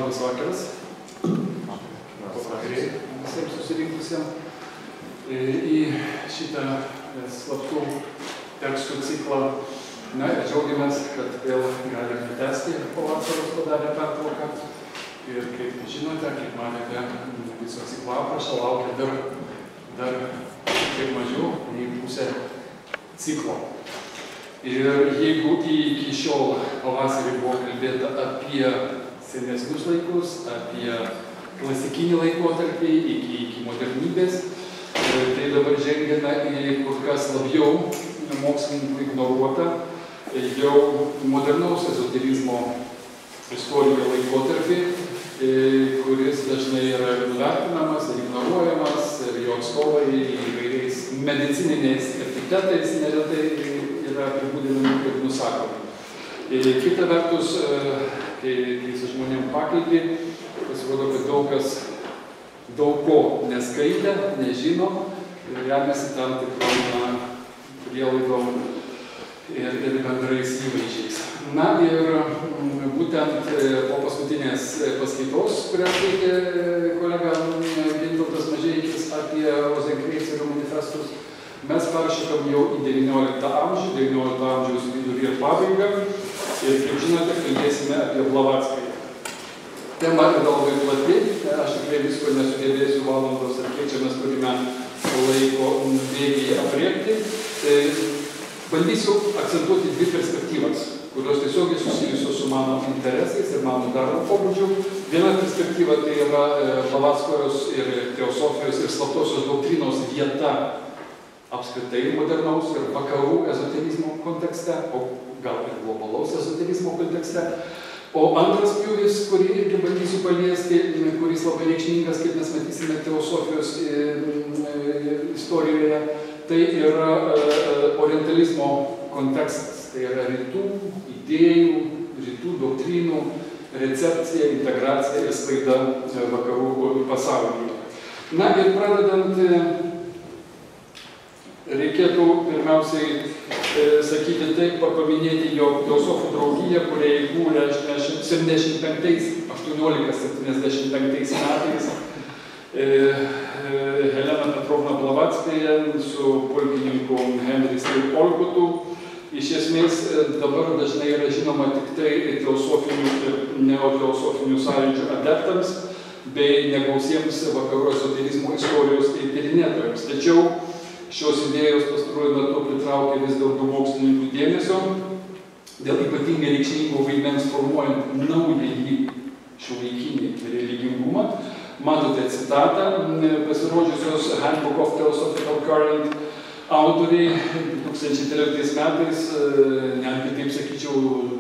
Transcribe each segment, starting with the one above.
Labas vakaras. Pavakarė visiems susirinkusiems į šitą slaptų tekstų ciklą. Na ir džiaugiamės, kad vėl galime tęsti po vasaros padarę pertrauką. Ir kaip žinote, kaip matėte, viso ciklo aprašą laukia dar kiek mažiau nei pusę ciklo. Ir jeigu iki šiol pavasarį buvo kalbėta apie senesnius laikus, apie klasikinį laikotarpį iki modernybės, tai dabar žengiame į kur kas labiau mokslininkų ignoruotą jau modernaus ezoterizmo istorijoje laikotarpį, kuris dažnai yra nuvertinamas ir ignoruojamas, ir jo atstovai įvairiais medicininiais epitetais neretai yra apibūdinami kaip nusakomi. Kita vertus, kai su žmonėm pakalbė, pasirodo, kad daug kas daug ko neskaitė, nežino ir remiasi tam tikrom prielaidom ir bendrais įvaizdžiais. Na ir būtent po paskutinės paskaitos, kurią skaitė kolega Gintautas Mažeikis apie Rozenkreicerių manifestus, mes peršokam jau į XIX amžiaus vidurį ir pabaigą ir, kaip žinote, kalbėsime apie Blavatską. Tema yra labai plati, aš tikrai visko nesugebėsiu valandos ar kiek čia mes turime laiko bėgyje apriekti. Bandysiu akcentuoti dvi perspektyvas, kurios tiesiogiai susijusios su mano interesais ir mano darbo pobūdžiu. Viena perspektyva tai yra Blavatskojos ir teosofijos ir slaptosios doktrinos vieta apskritai modernaus ir vakarų ezoterizmo kontekste, o gal ir globalaus ezoterizmo kontekste. O antras pjūvis, kurį irgi bandysiu paliesti, kuris labai reikšmingas, kaip mes matysime teosofijos istorijoje, tai yra orientalizmo kontekstas. Tai yra rytų idėjų, rytų doktrinų, recepcija, integracija ir sklaida vakarų pasaulyje. Na ir pradedant, reikėtų pirmiausiai sakyti taip, paminėti jo teosofų draugiją, kurią įkūrė 1875 metais Helena Petrovna Blavatskaja su pulkininku Henris Olgutu. Iš esmės dabar dažnai yra žinoma tik tai teosofinių ir neoteosofinių sąjūdžių adeptams bei negausiems vakarų ezoterizmo istorijos tyrinėtojams. Tačiau šios idėjos pastaruoju metu pritraukia vis daugiau mokslininkų dėmesio dėl ypatingai reikšmingo vaidmens formuojant naująjį šiuolaikinį religingumą. Matote citatą pasirodžiusios Handbook of Theosophical Current autoriai 2013 metais, netgi taip sakyčiau,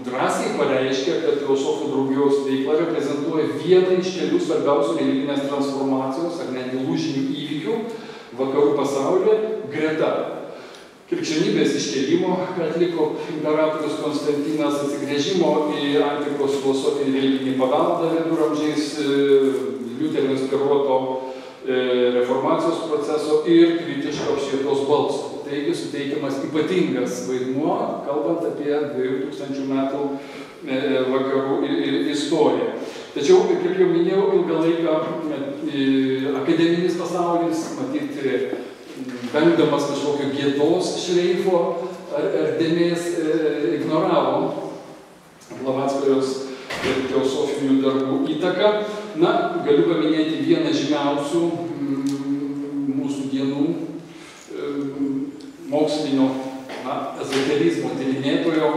drąsiai pareiškė, kad teosofų draugijos veikla reprezentuoja vieną iš kelių svarbiausių religinės transformacijos ar netgi lūžinių įvykių vakarų pasaulyje greta krikščionybės iškėlimo, ką atliko imperatorius Konstantinas, atsigręžimo į antikos filosofinį religinį paveldą viduramžiais, Liuterio inspiruoto reformacijos proceso ir kritiško apšvietos balso. Taigi suteikiamas ypatingas vaidmuo, kalbant apie 2000 metų vakarų istoriją. Tačiau, kaip jau minėjau, ilgą laiką akademinis pasaulis, matyti, vengdamas kažkokio gėdos šleifo ar dėmės, ignoravo Blavatskojos ir teosofinių darbų įtaką. Na, galiu paminėti vieną žymiausių mūsų dienų mokslinio ezoterizmo tyrinėtojo,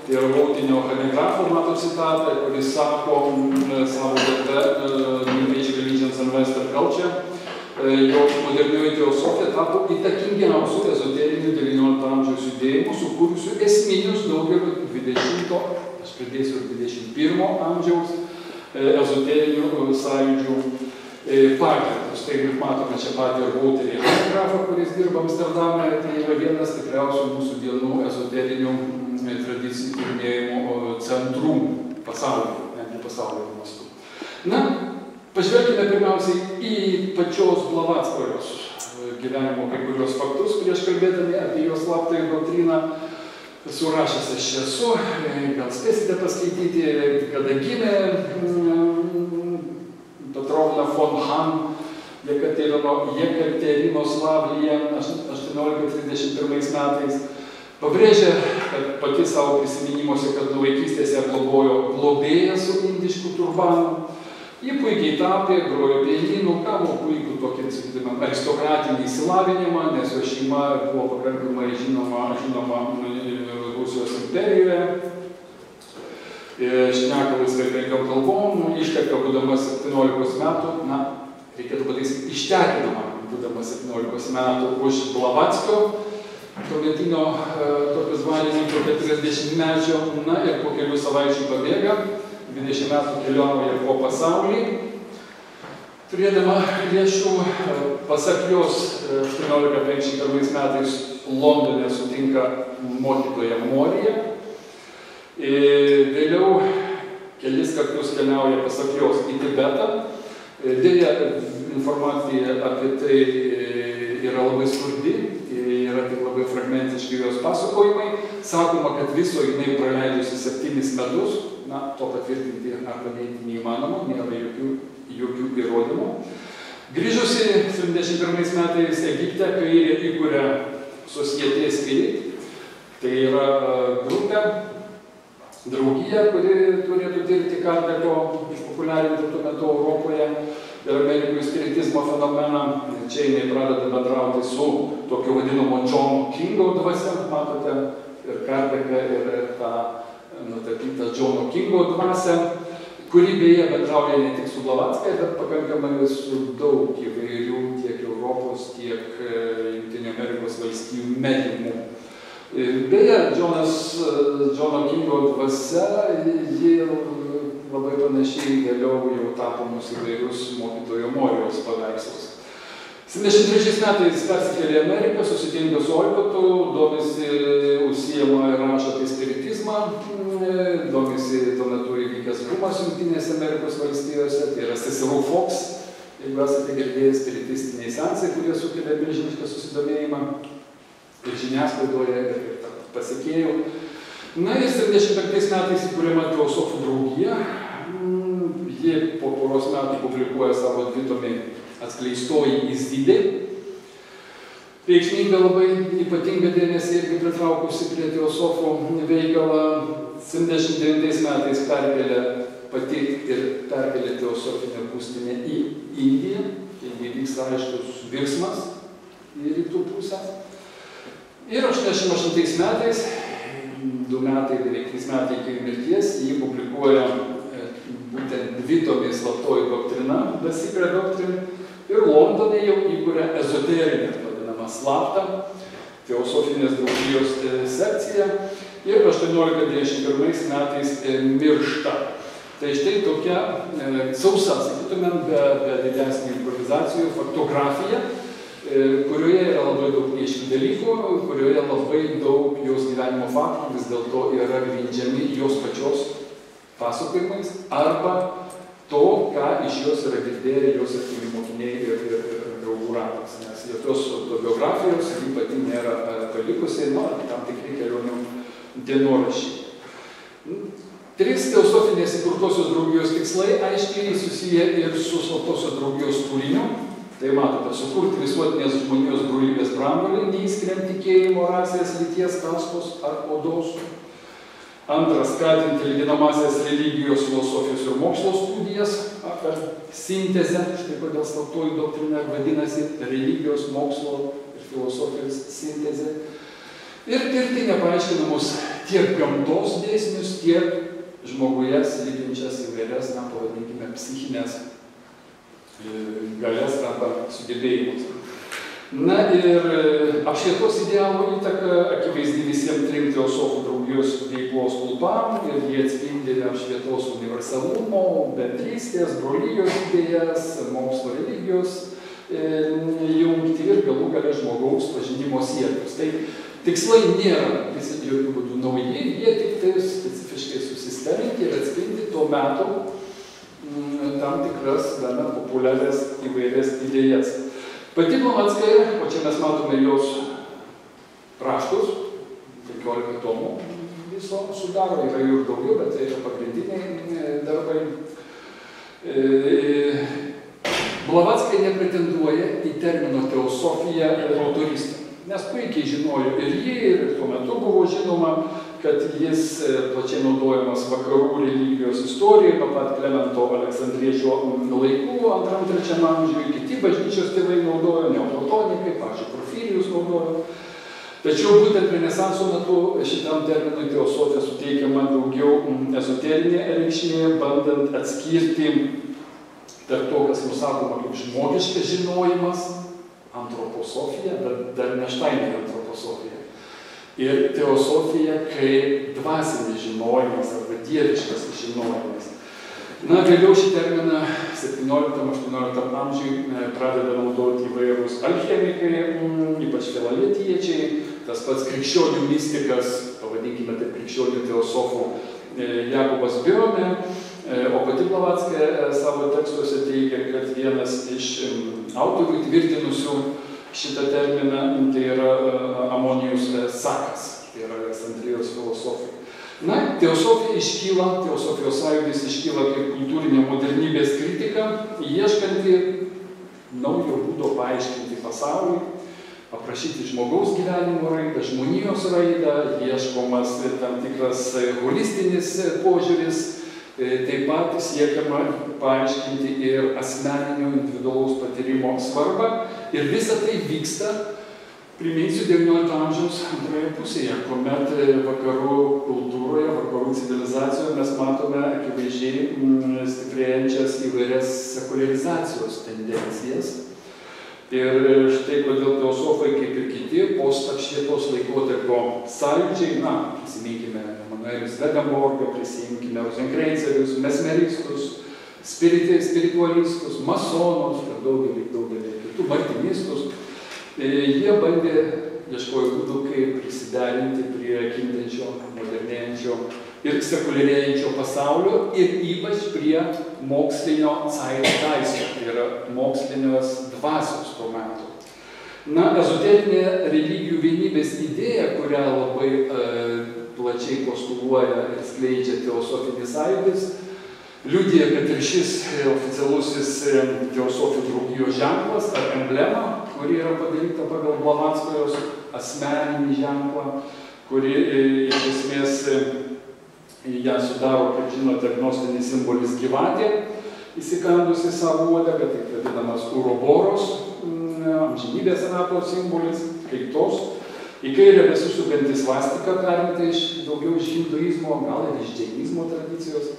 tai yra Vautinio Hanegrafo, mato citatą, kuris sako savo darbe New Age Religions and Western Culture, jog modernioji teosofija tapo įtakingiausių ezoterinių XIX amžiaus judėjimų, sukūrusių esminius daugelio 20, aš pridėsiu 21 amžiaus ezoterinių sąjūdžių pagrindus. Tai matome čia patį Vautinį Hanegrafą, kuris dirba Amsterdame, tai yra vienas tikriausių mūsų dienų ezoterinių tradicijų tyrinėjimo centrų pasaulyje, netgi pasaulio mastu. Na, pažvelkime pirmiausiai į pačios Blavatskojos gyvenimo kai kurios faktus, prieš kalbėdami apie jos slaptąją doktriną. Surašęs aš esu, gal spėsite paskaityti, kada gimė Pekarovna von Han, Jekaterinoslavlyje 1831 metais. Pabrėžė, kad pati savo prisiminimuose, kad nuo vaikystės ją globojo globėja su indišku turbanu. Ji puikiai tapė, grojo pianinu, gavo puikų tokį, sakykime, aristokratinį išsilavinimą, nes jo šeima buvo pakankamai žinoma Rusijos imperijoje. Šneka laisvai 5 kalbom, išteka būdama 17 metų, reikėtų pataisyti, ištekinama būdama 17 metų už Blavatską, tuometinio tokios dvarininko 40-mečio, ir po kelių savaičių pabėga, 20 metų kelionauja po pasaulį. Turėdama lėšų, pasak jos, 1851 metais Londone sutinka mokytoją Moriją. Vėliau kelis kartus keliauja, pasak jos, į Tibetą. Deja, informacija apie tai yra labai skurdi, yra tik labai fragmentiški jos pasakojimai. Sakoma, kad viso jinai praleidusi 7 metus, to patvirtinti ar paneigti neįmanoma, nėra jokių įrodymų. Grįžusi 71 metais Egipte, kai įkuria Société Spirit, tai yra grupė, draugija, kuri turėtų tirti Kardeko išpopuliarinti tuo metu Europoje ir Amerikoje spiritizmo fenomeną. Čia jinai pradeda bendrauti su tokio vadinamo Johno Kingo dvasia, matote, ir Kardeką, ir tą nutapytą Johno Kingo dvasią, kuri beje bendrauja ne tik su Blavatskai, bet pakankamai su daug įvairių tiek Europos, tiek Jungtinių Amerikos valstijų medimų. Beje, Johno Kingo dvasia, ji labai panašiai vėliau jau tapo mūsų įvairius mokytojo Morijos paveikslus. 73 metais persikėlė į Ameriką, susitinka su Olkotu, domisi, užsiema ir rašo apie spiritizmą, domisi tuo metu įvykęs bumas Jungtinėse Amerikos valstijose, tai yra Cecil Fox, jeigu esate girdėję spiritistiniai seansai, kurie sukelia milžinišką susidomėjimą ir žiniasklaidoje, ir pasekėjų. Ir 75 metais įkūrėma Teosofų draugija. Ji po poros metų publikuoja savo dvitomį Atskleistoji Izidė. Reikšminga labai ypatinga dėmesį irgi pritraukusi prie Teosofų veikalą. 79 metais perkelė Teosofinę būstinę į Indiją. Taigi vyksta aiškus virsmas į rytų pusę. Ir 88 metais, 2 metai, beveik 3 metai iki mirties, jį publikuoja būtent dvitomį Slaptoji doktrina, The Secret Doctrine, ir Londone jau įkuria ezoterinę, vadinamą slaptą, Teosofinės draugijos sekciją, ir 1891 metais miršta. Tai štai tokia sausa, sakytumėm, be didesnių improvizacijų faktografija, kurioje yra labai daug neaiškių dalykų, kurioje labai daug jos gyvenimo faktų vis dėlto yra grindžiami jos pačios pasakojimais arba to, ką iš jos yra girdėję jos artimi mokiniai ir draugų ratas. Nes jokios autobiografijos ji pati nėra palikusi, tam tikri kelionių dienoraščiai. 3 teosofinės įkurtosios draugijos tikslai aiškiai susiję ir su slaptosios draugijos turiniu. Tai matote, sukurti visuotinės žmonijos brolybės branduolį, neįskiriant tikėjimo, rasės, lyties, kastos ar odos. Antras, skatinti lyginamąsias religijos, filosofijos ir mokslo studijas, apie sintezę, štai kodėl Slaptoji doktrina vadinasi religijos, mokslo ir filosofijos sintezė. Ir tirti nepaaiškinamus tiek gamtos dėsnius, tiek žmoguje slypinčias įvairias, pavadinkime, psichinės galės arba sugebėjimus. Ir apšvietos idealo įtaka akivaizdi visiems 3 teosofų draugijos veiklos stulpam, ir jie atspindi apšvietos universalumo, bendrystės, brolijos idėjas, mokslo religijos jungti ir galų gale žmogaus pažinimo siekius. Tai tikslai nėra visi jokių būdų nauji, jie tik tai specifiškai susisteminti ir atspindi tuo metu tam tikras gana populiarias įvairias idėjas. Pati Blavatskai, o čia mes matome jos raštus, 15 tomų viso sudaro, yra jų ir daugiau, bet tai yra pagrindiniai darbai. Blavackai nepretenduoja į termino teosofija autorystę, nes puikiai žinojo ir jį, ir tuo metu buvo žinoma, kad jis plačiai naudojamas vakarų religijos istorijoje, nuo pat Klemento Aleksandriečio laikų, 2–3 amžiuje, kiti bažnyčios tėvai naudojo, neoplatonikai, pavyzdžiui, Porfirijus naudojo. Tačiau būtent Renesanso metu šitam terminui teosofija suteikiama daugiau ezoterinė reikšmė, bandant atskirti tarp to, kas nusakoma kaip žmogiškas žinojimas, antroposofija, bet dar ne Štainė antroposofija. Ir teosofija kaip dvasinis žinojimas arba dieviškas žinojimas. Na, vėliau šį terminą 17–18 amžiuje pradeda naudoti įvairūs alchemikai, ypač filaletiečiai, tas pats krikščionių mistikas, pavadinkime taip krikščionių teosofų Jakobas Biome, o pati Blavatskai savo tekstuose teigia, kad vienas iš autorių tvirtinusių šitą terminą, tai yra Amonijus Sakas, tai yra Aleksandrijos filosofai. Na, teosofijos sąjūdis iškyla kaip kultūrinė modernybės kritika, ieškanti naujo būdo paaiškinti pasaulį, aprašyti žmogaus gyvenimo raidą, žmonijos raidą, ieškomas tam tikras holistinis požiūris, taip pat siekiama paaiškinti ir asmeninio individualaus patyrimo svarbą. Ir visa tai vyksta, priminsiu, 19 amžiaus antroje pusėje, kuomet vakarų kultūroje, vakarų civilizacijoje mes matome akivaizdžiai stiprėjančias įvairias sekuliarizacijos tendencijas. Ir štai kodėl teosofai, kaip ir kiti, postapšvietos laikotarpio sąjūdžiai, na, prisiminkime Emanuelis Swedenborgą, prisiminkime Rozenkreuzerius, mesmeristus, spiritualistus, masonus ir daugelį kitų, martinistus. Jie bandė, ieškojo būdų, kaip prisiderinti prie kintančio, modernėjančio ir sekuliarėjančio pasaulio ir ypač prie mokslinio zeitgeisčio, tai yra mokslinės dvasios to meto. Na, ezoterinė religijų vienybės idėja, kurią labai plačiai postuluoja ir skleidžia teosofinis sąjūdis, liudija, kad ir šis oficialusis teosofijų draugijos ženklas ar emblema, kuri yra padaryta pagal Blavatskojos asmeninį ženklą, kuri iš esmės ją sudaro, kaip žinote, gnostinis simbolis gyvatė, įsikandusi savo uodegą, taip vadinamas uroboros, amžinybės rato simbolis, kaitos. Į kairę besisukantis svastika perimta daugiau iš hinduizmo, gal ir iš džainizmo tradicijos.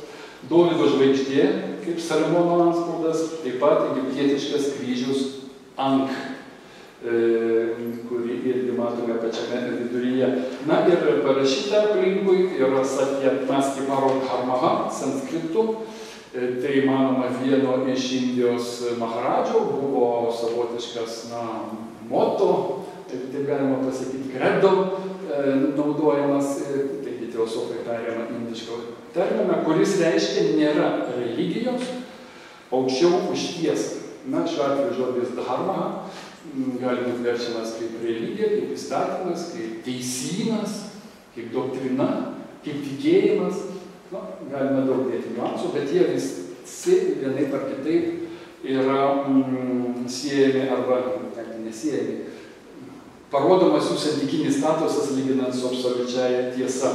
Dovydo žvaigždė, kaip Saliamono antspaudas, taip pat egiptietiškas kryžius Ankh, kurį irgi matome pačiame viduryje. Na ir parašyta aplinkui yra Satyatmasti Parodharmaha sanskritu. Tai, manoma, vieno iš Indijos maharadžų buvo savotiškas, moto, taip galima pasakyti, credo naudojamas, taigi teosofai perėmė indiško terminą, kuris reiškia nėra religijos, aukščiau už tiesą. Na, šiuo atveju žodis dharma gali būti verčiamas kaip religija, kaip įstatymas, kaip teisynas, kaip doktrina, kaip tikėjimas. Na, galime daug dėti niuansų, bet jie visi vienaip ar kitaip yra siejami arba nesiejami. Parodomas jų santykinis statusas lyginant su absoliučiaja tiesa.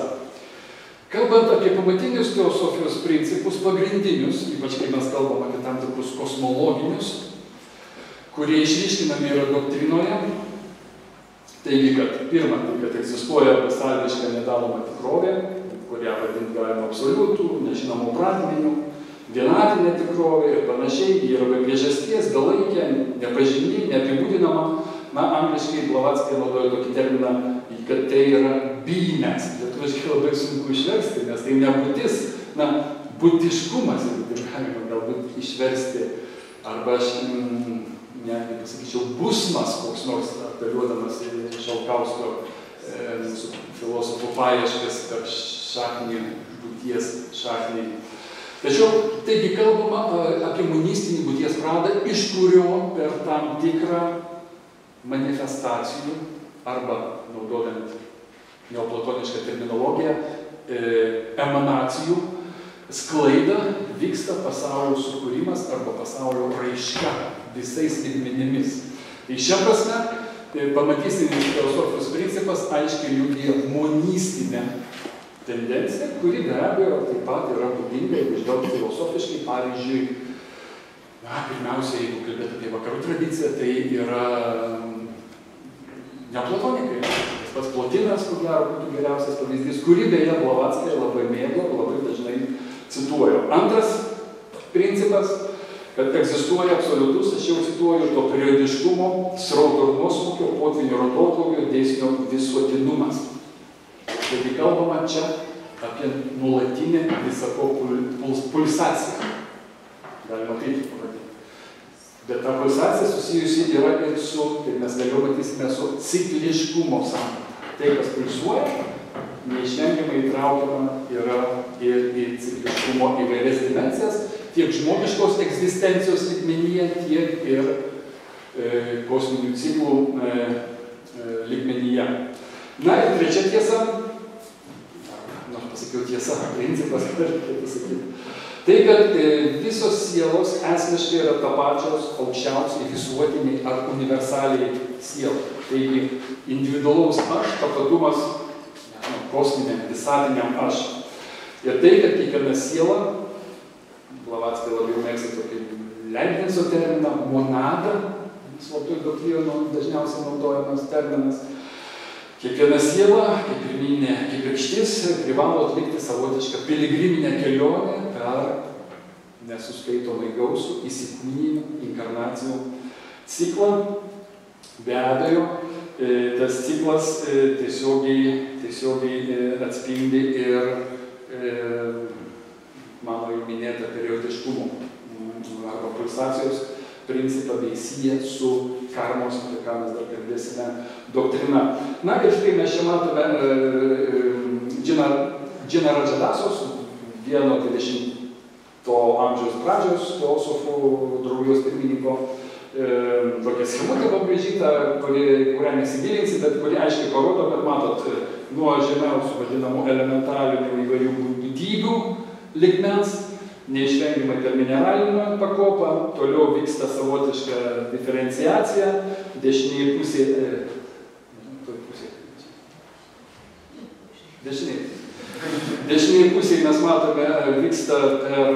Kalbant apie pamatinius teosofijos principus, pagrindinius, ypač kai mes kalbam apie tam tikrus kosmologinius, kurie išryškinami yra doktrinoje, taigi, kad pirma, kad egzistuoja besąlygiška nedaloma tikrovė, kurią vadinti galima absoliutų, nežinomų pradmenių, vienatinė tikrovė ir panašiai, ji yra be priežasties, belaikė, nepažini, neapibūdinama. Na, angliškai Blavatskai naudoja tokį terminą, kad tai yra beingness. Lietuviškai labai sunku išversti, nes tai nebūtis, būtiškumas, jeigu taip galima galbūt išversti, arba aš netgi pasakyčiau busmas, koks nors apeliuodamas Šalkauskio filosofų paieškas per šaknį, būties šaknį. Tačiau, taigi kalbama apie monistinį būties pradą, iš kurio per tam tikrą manifestacijų arba, naudojant neoplatonišką terminologiją, emanacijų sklaida vyksta pasaulio sukūrimas arba pasaulio raiška. visais lygmenimis. Tai šia prasme, pamatysinis filosofijos principas aiškiai liudija monistinę tendenciją, kuri be abejo taip pat yra būdinga, jeigu žvelgti filosofiškai, pavyzdžiui, pirmiausia, jeigu kalbėti apie vakarų tradiciją, tai yra neplatonikai. Tas pats Plotinas, ko gero, būtų geriausias pavyzdys, kurį beje Blavatskai labai mėgo, labai dažnai cituoju. Antras principas, kad egzistuoja absoliutus, aš jau cituoju, to periodiškumo, srauto ir nuosmukio, potvynio ir atoslūgio dėsnio visuotinumas. Taigi kalbama čia apie nuolatinę visako pulsaciją. Galima taip pavadinti. Bet ta pulsacija susijusi yra ir su, kaip mes vėliau matysime, su cikliškumo samprata. Tai, kas pulsuoja, neišvengiamai įtraukiama yra ir į cikliškumo įvairias dimensijas, tiek žmogiškos egzistencijos lygmenyje, tiek ir kosminių ciklų lygmenyje. Na ir trečia tiesa, pasakiau tiesa, principas, reikėtų sakyti. Tai, kad visos sielos esmiškai yra tapačios aukščiausiai visuotiniai ar universaliai sielai. Taigi, individualaus aš, tapatumas kosminiam, visatiniam aš. Ir tai, kad kiekviena siela, Blavatskai labiau mėgsta tokį Leibnico terminą, monada, slaptųjų doktrinų dažniausiai naudojamas terminas, kiekviena siela, kaip pirminė kibirkštis, privalo atlikti savotišką piligriminę kelionę per nesuskaitomai gausų įsikūnijimų, inkarnacijų ciklą. Be abejo, tas ciklas tiesiogiai atspindi ir mano jau minėtą periodiškumo arba pulsacijos principą bei sieja su karmos, apie ką mes dar kalbėsime, doktrina. Na ir štai mes čia matome Džina Radžadasos, vieno 20 amžiaus pradžios filosofų draugijos pirmininko, tokia schemutė pabrėžyta, kurią nesigilinsi, bet kuri aiškiai parodo, kad matot, nuo žemiausių vadinamų elementarinių įvairių būtybių lygmens, neišvengiamai per mineralinę pakopą, toliau vyksta savotiška diferenciacija, dešinėje pusėje, dešinėje pusėje mes matome, vyksta per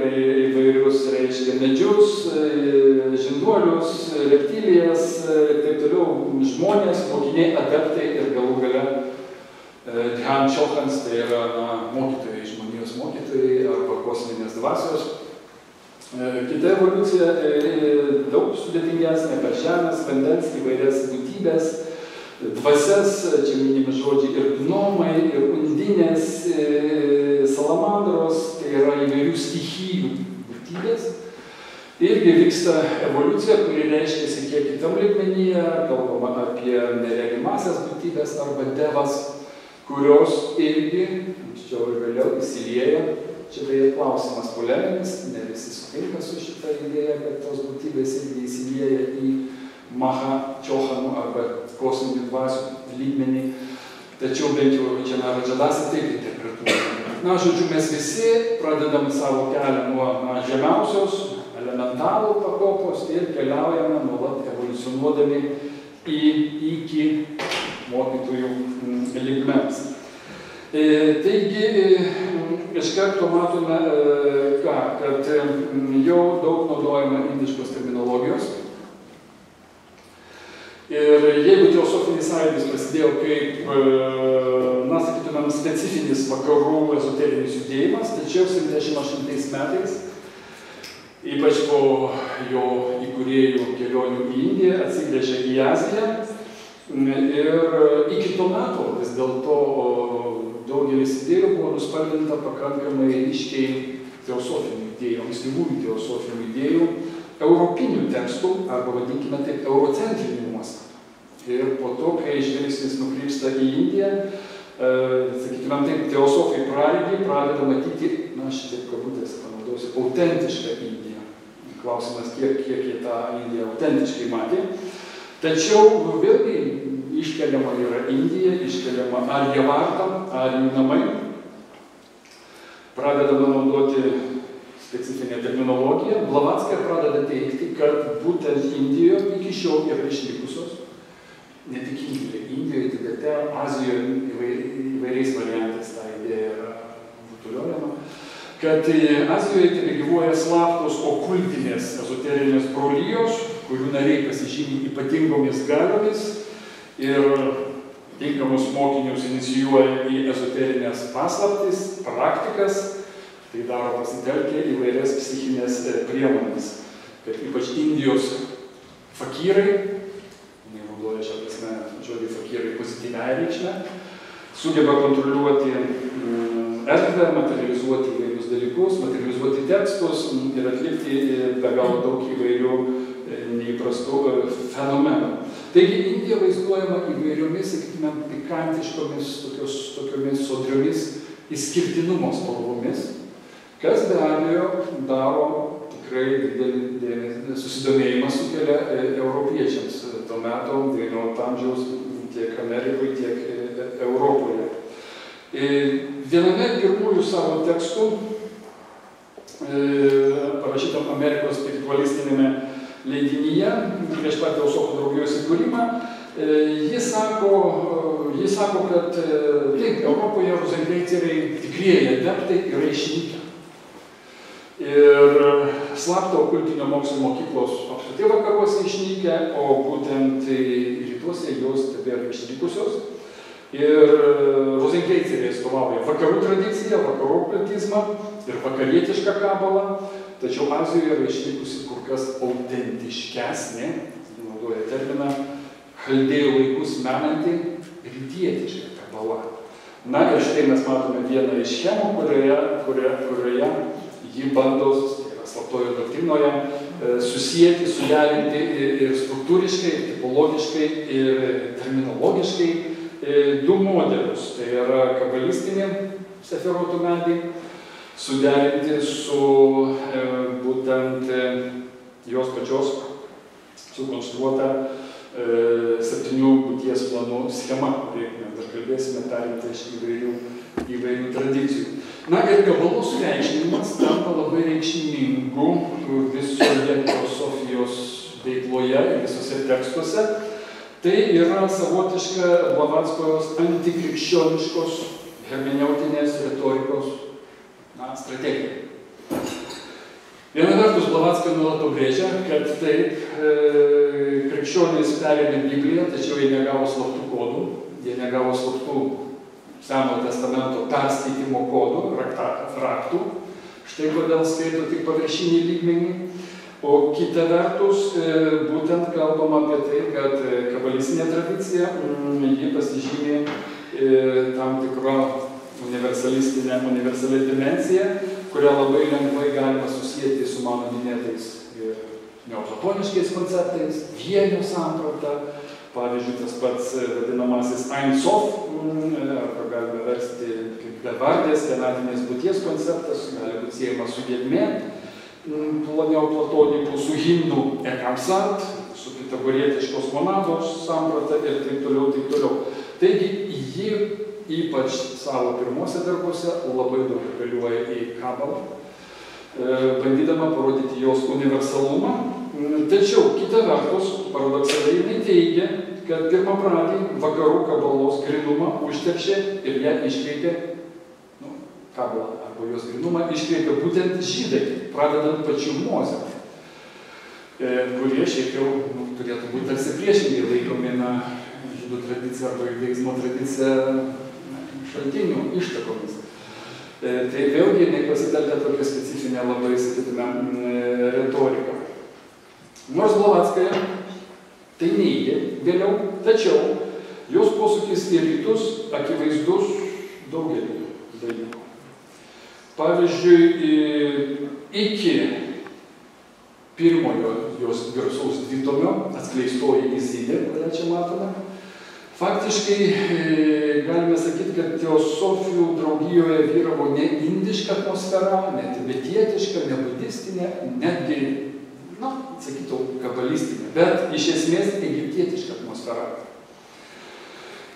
įvairius, reiškia, medžius, žinduolius, reptilijas, taip toliau, žmonės, mokiniai, adeptai ir galų gale Dhyan Chohans, tai yra mokytojai, žmonijos mokytojai arba kosminės dvasios. Kita evoliucija daug sudėtingesnė per žemės, vandens, įvairias būtybės, dvasias, čia minimi žodžiai, ir gnomai, ir undinės, salamandros, tai yra įvairių stichijų būtybės. Irgi vyksta evoliucija, kuri reiškiasi kiek kitam lygmenyje, kalbama apie neregimasias būtybės arba devas, kurios irgi, anksčiau ir vėliau, įsilieja. Čia beje klausimas poleminis, ne visi sutinka su šitą idėją, kad tos būtybės irgi įsilieja į Maha Chohanų arba kosminių dvasių lygmenį. Tačiau bent jau Džina Radžadasas taip interpretuoja. Na, žodžiu, mes visi pradedam savo kelią nuo žemiausios, elementalų pakopos ir keliaujame nuolat evoliucionuodami iki mokytojų lygmens. Taigi, iš karto matome, kad jau daug naudojama indiškos terminologijos. Ir jeigu teosofinis sąjūdis prasidėjo kaip, na, sakytumėm, specifinis vakarų ezoterinis judėjimas, tačiau 78 metais, ypač po jo įkūrėjų kelionių į Indiją, atsigręžė į Aziją. Ir iki to meto vis dėlto daugelis idėjų buvo nuspalvinta pakankamai ryškiai teosofinių idėjų, ankstyvųjų teosofinių idėjų, europinių tekstų, arba vadinkime taip, eurocentrinių nuostatų. Ir po to, kai žvilgsnis nukrypsta į Indiją, sakytumėm taip, teosofai pradeda matyti, na, šitaip kabutės panaudosiu, autentišką Indiją. Klausimas, kiek jie tą Indiją autentiškai matė. Tačiau vėlgi iškeliama yra Indija, iškeliama Arjavarta, Arijų namai. Pradedama naudoti specifinė terminologija, Blavatsky pradeda teikti, kad būtent Indijoje iki šiol yra išlikusios, ne tik Indijoje, Tibete, Azijoje įvairiais variantais ta idėja yra rutuliojama, kad Azijoje tebegyvuoja slaptos okultinės ezoterinės brolijos, kurių nariai pasižymi ypatingomis galiomis ir tinkamus mokinius inicijuoja į ezoterinės paslaptis, praktikas, tai daro pasitelkę įvairias psichinės priemonės, kad ypač Indijos fakyrai, naudoja šią prasme žodį fakyrai pozityviąją reikšmę, sugeba kontroliuoti erdvę, materializuoti įvairius dalykus, materializuoti tekstus ir atlikti be galo daug įvairių neįprastų fenomenų. Taigi Indija vaizduojama įvairiomis, sakykime, pikantiškomis, tokiomis sodriomis išskirtinumo spalvomis, kas be abejo daro tikrai didelį susidomėjimą sukelia europiečiams to meto, 19 amžiaus tiek Amerikoje, tiek Europoje. Viename pirmųjų savo tekstų, parašytam Amerikos spiritualistinėme leidinyje, prieš pat Teosofų draugijos įkūrimą, jis sako, kad taip, Europoje rozenkreiceriai tikrieji adeptai yra išnykę. Ir slapto okultinio mokslo mokyklos apskritai vakaruose išnykę, o būtent rytuose jos tebėra išnykusios. Ir rozenkreiceriai atstovauja vakarų tradiciją, vakarų okultizmą ir vakarietišką kabalą, tačiau Azijoje yra išlikusi kur kas autentiškesnė, naudoja terminą, chaldėjų laikus menanti rytietiška kabala. Na ir štai mes matome vieną iš schemų, kurioje ji bando, slaptojo doktrinoje, susijęti, suderinti ir struktūriškai, ir tipologiškai, ir terminologiškai du modelius. Tai yra kabalistinė seferotų medį, suderinti su būtent jos pačios sukonstruota 7 būties planų schema, kurį mes dar kalbėsime, perimta iš įvairių tradicijų. Na ir kabalos sureikšminimas tampa labai reikšmingu visoje teosofijos veikloje ir visose tekstuose. Tai yra savotiška Blavackojos antikrikščioniškos hermeneutinės retorikos strategija. Viena vertus Blavatsky nuolat pabrėžia, kad taip, krikščionys perėmė Bibliją, tačiau jie negavo slaptų kodų, jie negavo slaptų Senojo testamento perskaitimo kodų, raktų. Štai kodėl skaito tik paviršinį lygmenį. O kita vertus, būtent kalbama apie tai, kad kabalistinė tradicija, ji pasižymė tam tikro universalia dimencija, kurią labai lengvai galima susijęti su mano minėtais neoplatoniškais konceptais, vienio samprata, pavyzdžiui, tas pats vadinamasis Ein Sof, arba galime versti kaip bevardės, vienatinės būties konceptas, gali būti siejamas su gelmė, neoplatonikų, su hindų Ekam-Sat, su pitagorietiškos monados samprata ir taip toliau, taip toliau. Taigi, ji ypač savo pirmuose darbuose labai daug apeliuoja į kabalą, bandydama parodyti jos universalumą. Tačiau, kita vertus, paradoksaliai jinai teigia, kad pirmapradį vakarų kabalos grynumą užteršė ir ją iškreipė, kabalą arba jos grynumą iškreipė būtent žydai, pradedant pačių Mozę, kurie šiaip jau turėtų būti tarsi priešingai laikomi žydų tradicija arba judaizmo tradicija šaltinių ištakomis. Tai vėlgi jinai pasitelkia tokią specifinę labai, sakytume, retoriką. Nors Blavatskyje tai neigia vėliau, tačiau jos posūkis į rytus akivaizdus daugelį dalykų. Pavyzdžiui, iki pirmojo jos garsaus dvitomio, atskleistoji Izidė, kurią čia matome, faktiškai galime sakyti, kad teosofijų draugijoje vyravo ne indiška atmosfera, ne tibetietiška, ne budistinė, netgi, sakyčiau, kabalistinė, bet iš esmės egiptietiška atmosfera.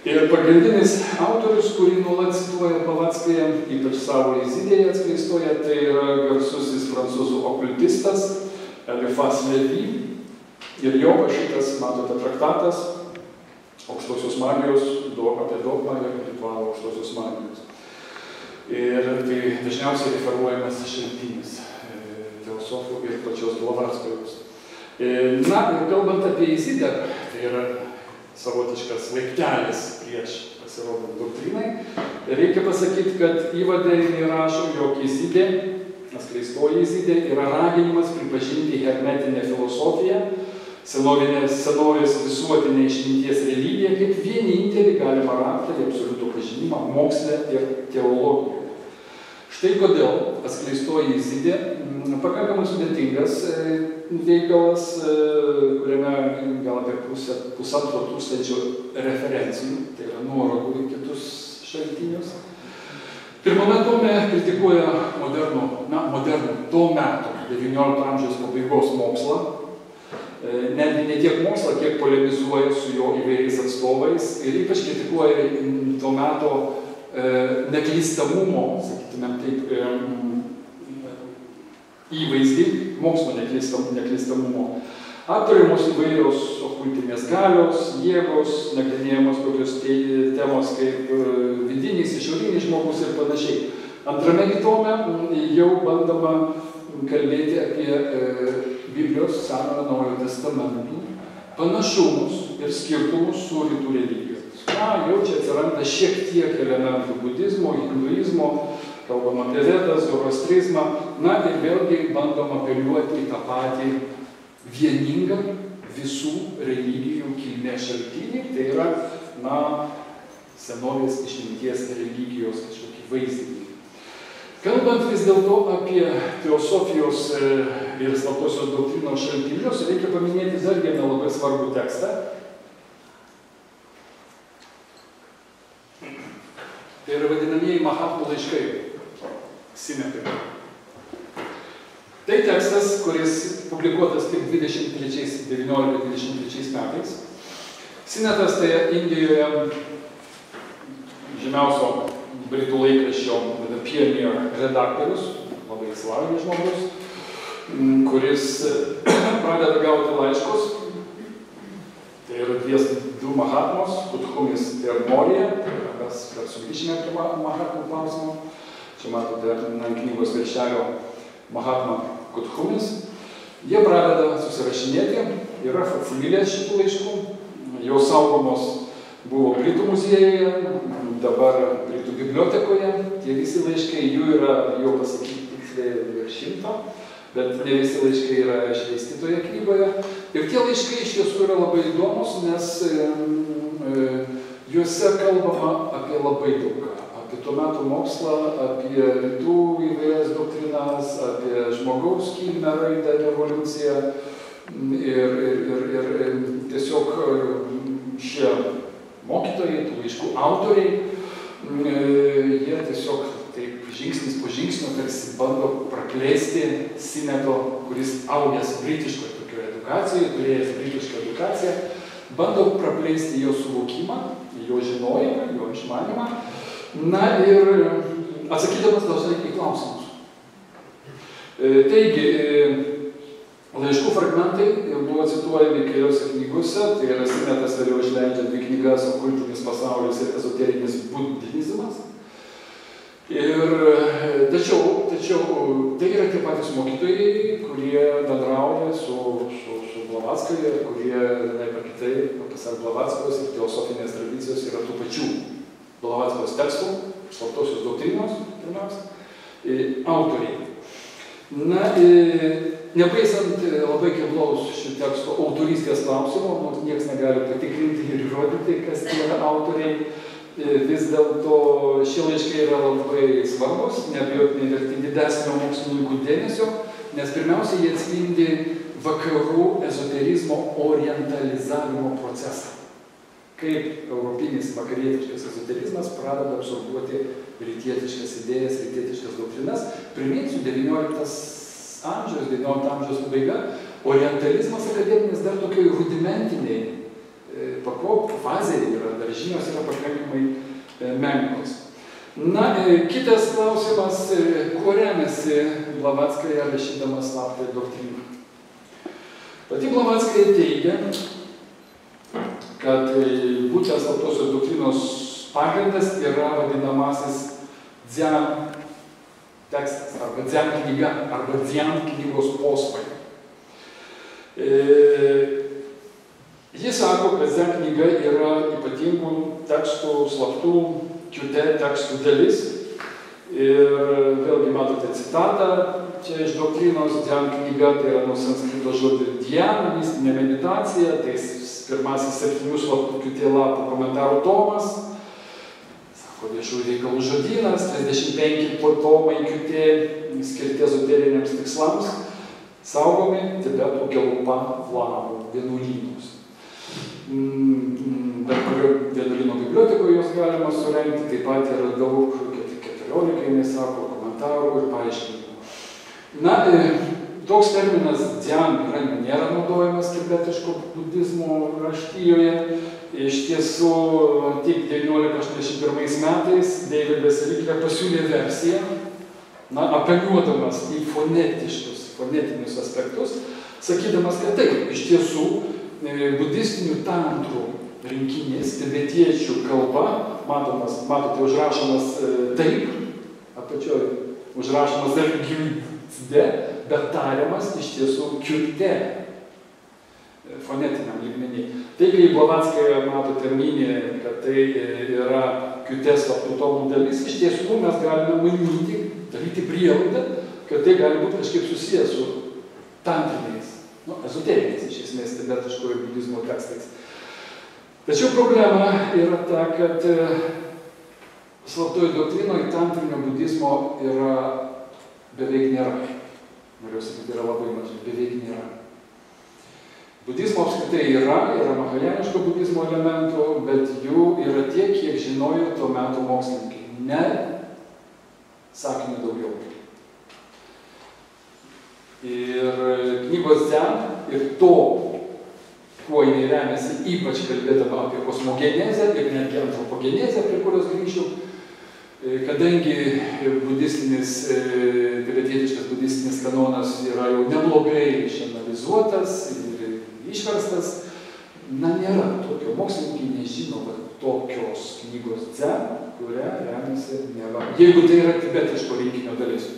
Ir pagrindinis autorius, kurį nuolat cituoja Blavatskaja, ypač savo Izidėje atskleistoje, tai yra garsusis prancūzų okultistas Eliphas Lévy. Ir jo parašytas, matote, traktatas aukštosios magijos, apie dogmą ir ritualą aukštosios magijos. Ir tai dažniausiai referuojamas šaltinis filosofų ir pačios Blavatskajos. Na, ir kalbant apie Izidę, tai yra savotiškas laiptelis prieš pasirodant doktrinai, reikia pasakyti, kad įvade rašo, jog Izidė, atskleistoji Izidė, yra raginimas pripažinti hermetinę filosofiją, senovės visuotinę išminties religiją, kaip vienintelį galimą raktą į absoliutų pažinimą moksle ir teologijoje. Štai kodėl atskleistoji Izidė pakankamai sudėtingas veikalas, kuriame gal apie pusantro tūkstančio referencijų, tai yra nuorodų į kitus šaltinius. Pirmame tome kritikuoja modernų to meto, XIX amžiaus pabaigos mokslą, netgi ne tiek mokslą, kiek polemizuoja su jo įvairiais atstovais ir ypač kritikuoja to meto neklystamumo, sakytume taip, įvaizdį, mokslo neklystamumo. Aptariamos įvairios okultinės galios, jėgos, nagrinėjamos tokios temos kaip vidinis, išorinis žmogus ir panašiai. Antrame tome jau bandoma kalbėti apie Biblijos Senojo Naujojo testamentų panašumus ir skirtumus su rytų religijomis. Jau čia atsiranda šiek tiek elementų budizmo, hinduizmo, kalbam apie Vedas, zoroastrizmą, ir vėlgi bandom apeliuoti į tą patį vieningą visų religijų kilmės šaltinį, tai yra, senovės išminties religijos kažkokį vaizdinį. Kalbant vis dėlto apie teosofijos ir slaptosios doktrinos šaltinius, reikia paminėti dar vieną labai svarbų tekstą. Tai yra vadinamieji Mahatmų laiškai, sinetai. Tai tekstas, kuris publikuotas tik 1923 metais. Sinetas tai Indijoje žymiausio britų laikraščio Pioneer redaktorius, labai išsilavinęs žmogus, kuris pradeda gauti laiškus. Tai yra du Mahatmos, Kuthumis ir Morija. Mes sugrįžime prie Mahatmų klausimo. Čia matote knygos viršelio Mahatma Kuthumis. Jie pradeda susirašinėti, yra faksimilės šitų laiškų. Jau saugomos buvo Britų muziejuje, dabar Britų bibliotekoje. Tie visi laiškai, jų yra, jau pasakyti tiksliai, virš 100, bet ne visi laiškai yra išleisti toje knygoje. Ir tie laiškai iš tiesų yra labai įdomus, nes juose kalbama apie labai daug. Apie tuo metu mokslą, apie rytų įvairias doktrinas, apie žmogaus kilmę, raidą, evoliuciją. Ir tiesiog šie mokytojai, tų laiškų autoriai, jie tiesiog taip žingsnis po žingsnio tarsi bando praplėsti Sineto, kuris augęs britiškoje tokioje edukacijoje, turėjęs britišką edukaciją, bando praplėsti jo suvokimą, jo žinojimą, jo išmanimą, ir atsakydamas dažnai į klausimus. Taigi, laiškų fragmentai buvo cituojami keliose knygose, tai yra Sinetas vėliau išleidžia 2 knygas Okultinis pasaulis ir ezoterinis budizmas. Tačiau tai yra tie patys mokytojai, kurie bendrauja su Blavatskaja, kurie, ar kitaip, pasak Blavatskajos ir teosofinės tradicijos yra tų pačių Blavatskajos tekstų, slaptosios doktrinos, pirmiausia, autoriai. Nepaisant labai keblaus šių tekstų autorystės klausimo, nors niekas negali patikrinti ir įrodyti, kas tie yra autoriai, vis dėlto šie laiškai yra labai svarbus, neabejotinai verti didesnio mokslininkų dėmesio, nes pirmiausia jie atspindi vakarų ezoterizmo orientalizavimo procesą. Kaip europinis vakarietiškas ezoterizmas pradeda absorbuoti rytietiškas idėjas, rytietiškas doktrinas. Priminsiu, 19 amžiaus pabaiga, orientalizmas akademinis dar tokioj rudimentiniai pakopų fazėje yra, dar žinios yra pakankamai menkos. Na, kitas klausimas, kuo remiasi Blavatskaja rašydama slaptąją doktriną. Pati Blavatskaja teigia, kad būtent slaptosios doktrinos pagrindas yra vadinamasis Dzian tekstas, arba Dzian knyga, arba Dzian knygos posmai. Jis sako, kad Dzian knyga yra ypatingų tekstų, slaptų kiute tekstų dalis. Ir vėlgi matote citatą, čia iš doktrinos Dzian knyga, tai yra nuo sanskrito žodžio Diana, mistinė meditacija, tai pirmasis 7 slaptų kiutė lapų komentarų tomas, sako viešųjų reikalų žodynas, 35 tomai kiutė skirti ezoteriniams tikslams, saugomi Tibeto Gelpa Vlavų vienuolynus. Bet kurio vienuolyno bibliotekoje jos galima surengti, taip pat yra daug, 14, jinai sako, komentarų ir paaiškinimų. Na, toks terminas Dzian nėra naudojamas tibetiško budizmo raštijoje. Iš tiesų, tik 1981 metais Deividas Riklė pasiūlė versiją, apeliuodamas į fonetinius aspektus, sakydamas, kad taip, iš tiesų, budistinių tantrų rinkinys, tibetiečių kalba, matote, užrašomas taip, apačioj užrašomas dar gyvde, bet tariamas iš tiesų kiute, fonetiniam lygmenį. Taigi, Blavatskaja, matote, minė, kad tai yra kiutės slaptų tomų dalis, iš tiesų mes galime manyti, daryti prielaidą, kad tai gali būti kažkaip susijęs su tantriniais, ezoteriniais, iš esmės, tibetiškojo budizmo tekstais. Tačiau problema yra ta, kad slaptoje doktrinoje tantrinio budizmo yra beveik nėra. Noriu sakyti, yra labai mažai, beveik nėra. Budizmo apskritai yra mahajaniško budizmo elementų, bet jų yra tiek, kiek žinojo tuo metu mokslininkai. Ne sakinių daugiau. Ir knygos Dzian ir to, kuo jinai remiasi, ypač kalbėdama apie kosmogenezę ir netgi antropogenezę, prie kurios grįšiu, kadangi budistinis, tibetietiškas budistinis kanonas yra jau neblogai išanalizuotas ir išverstas, nėra tokio, mokslininkai nežino tokios knygos Dzian, kuria remiasi neva, jeigu tai yra tibetiško rinkinio dalis.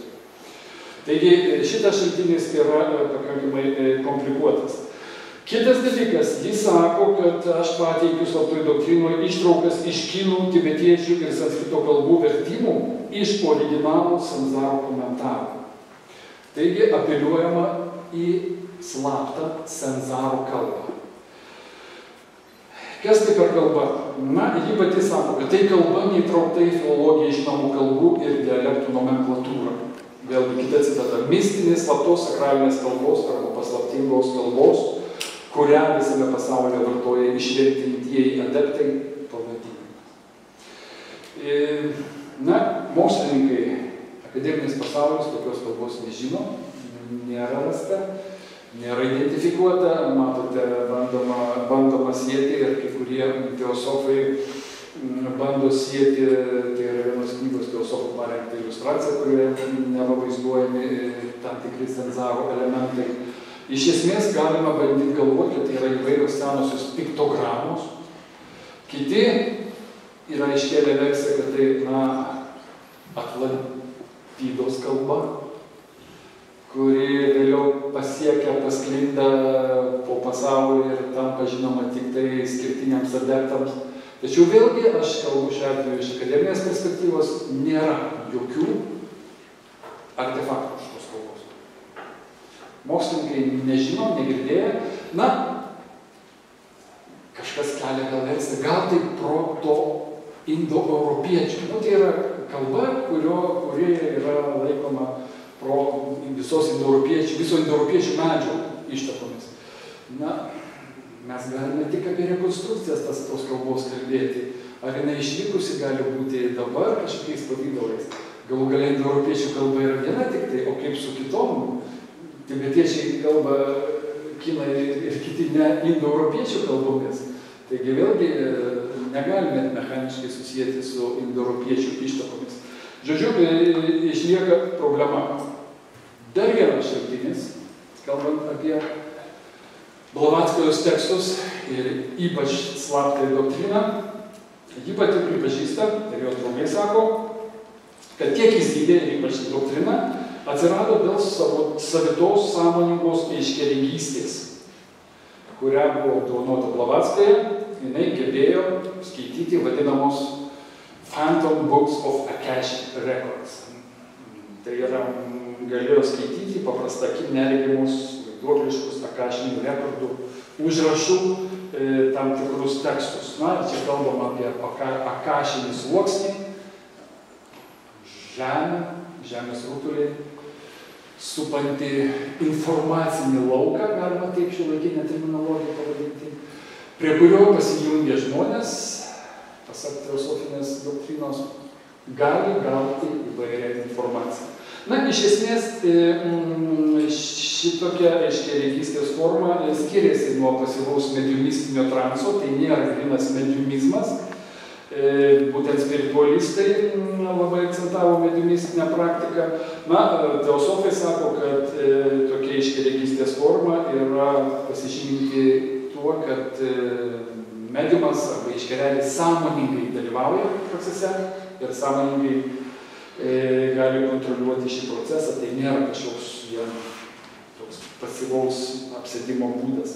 Taigi šitas šaltinis yra pakankamai komplikuotas. Kitas dalykas, jis sako, kad aš pateikiu slaptoj doktrinoje ištraukas iš kinų, tibetiečių ir sanskrito kalbų vertimų iš originalų sanzaro komentarų. Taigi apeliuojama į slaptą sanzaro kalbą. Kas tai per kalba? Na, ji pati sako, kad tai kalba neįtraukta į filologiją žinomų kalbų ir dialektų nomenklatūrą. Vėlgi kita citata. Mistinės slaptos sakralinės kalbos arba paslaptingos kalbos, kurią visame pasaulyje vartoja išvertintieji adeptai pavadinimas. Na, mokslininkai, akademinis pasaulis tokios kalbos nežino, nėra rasta, nėra identifikuota, matote, bandoma sieti ir kai kurie teosofai bando sieti, tai yra vienos knygos teosofų parengta iliustracija, kurioje nepavaizduojami tam tikri sanzaro elementai. Iš esmės galima bandyti galvoti, kad tai yra įvairios senosios piktogramos. Kiti yra iškėlę versiją, kad tai Atlantidos kalba, kuri vėliau pasiekia, pasklinda po pasaulį ir tampa žinoma tik tai skirtiniams adeptams. Tačiau vėlgi, aš kalbu šiuo atveju iš akademinės perspektyvos, nėra jokių artefaktų šios kalbos. Mokslininkai nežino, negirdėjo. Na, kažkas kelia gal versiją, gal tai proto indo-europiečių. Tai yra kalba, kuri yra laikoma viso indo-europiečių medžio ištakomis. Na, mes galime tik apie rekonstrukcijas tos kalbos kalbėti. Ar jinai išlikusi gali būti dabar kažkokiais pavydalais. Galų gale indo-europiečių kalba yra viena tik tai, o kaip su kitom. Tibetiečiai kalba kinai ir kiti ne indo-europiečių kalbomis. Taigi vėlgi negalime mechaniškai susijęti su indoeuropiečių ištakomis. Žodžiu, išlieka problema. Dar vienas šaltinis, kalbant apie Blavackojos tekstus ir ypač slaptąją doktriną, ji pati pripažįsta, ir jo draugai sako, kad tiek įzydė ir ypač doktrina atsirado dėl savo savitos sąmoningos aiškiaregystės, kurią buvo apdovanota Blavatskoje, jinai gebėjo skaityti vadinamos Phantom Books of Akashic Records. Tai yra, galėjo skaityti paprastą akim neregimus, vaiduokliškus akašinių rekordų, užrašų tam tikrus tekstus. Na, čia kalbam apie akašinį sluoksnį, žemės rutuliai, supanti informacinį lauką, galima taip šiuolaikinę terminologiją pavadinti, prie kurio pasijungia žmonės, pasak teosofinės doktrinos, gali gauti įvairią informaciją. Na, iš esmės, šitokia aiškiaregystės forma skiriasi nuo pasyvaus mediumistinio transo, tai nėra grynas mediumizmas. Būtent spiritualistai labai akcentavo mediumistinę praktiką. Na, teosofai sako, kad tokia aiškiaregystės forma yra pasižyminti tuo, kad mediumas arba aiškiaregis sąmoningai dalyvauja procese ir sąmoningai gali kontroliuoti šį procesą, tai nėra kažkoks vien toks pasyvaus apsėdimo būdas.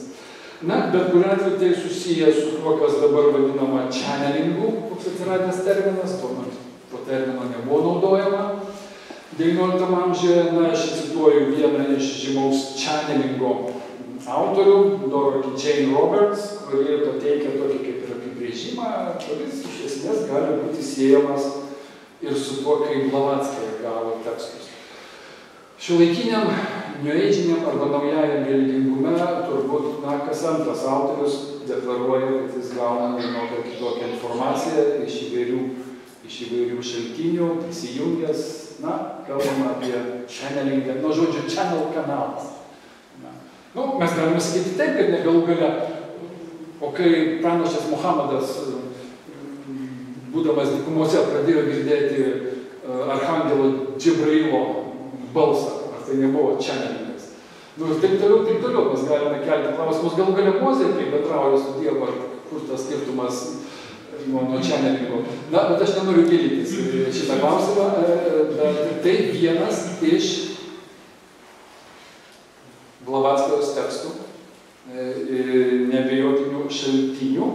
Na, bet kuriuo atveju tai susiję su tuo, kas dabar vadinama channelingu, koks atsiradęs terminas, tuomet to termino nebuvo naudojama XIX amžiuje. Na, aš cituoju vieną iš žymaus channelingo autorių, Dorothy Jane Roberts, kurie pateikia tokį kaip ir apibrėžimą, kuris iš esmės gali būti siejamas ir su tuo, kaip Blavatskoja gavo tekstus. Šiuolaikiniam, niueidžiniam arba naujajam religingume turbūt, na, kas antras autorius deklaruoja, kad jis gauna vienokią kitokią informaciją iš įvairių šaltinių, prisijungęs, na, kalbama apie channelingą, nuo žodžio channel kanalas. Nu, mes galime sakyti taip, kad galų gale, o kai pranašas Muhammadas, būdamas dykumose, pradėjo girdėti archangelo Džibrailo balsą, ar tai nebuvo channelingas. Nu, ir taip toliau mes galime kelti klausimus, galų gale Mozė, kai bendrauja su Dievu, kur tas skirtumas nuo channelingo. Na, bet aš nenoriu gilintis šitą klausimą, bet tai vienas iš Blavatskojos tekstų, neabejotinių šaltinių.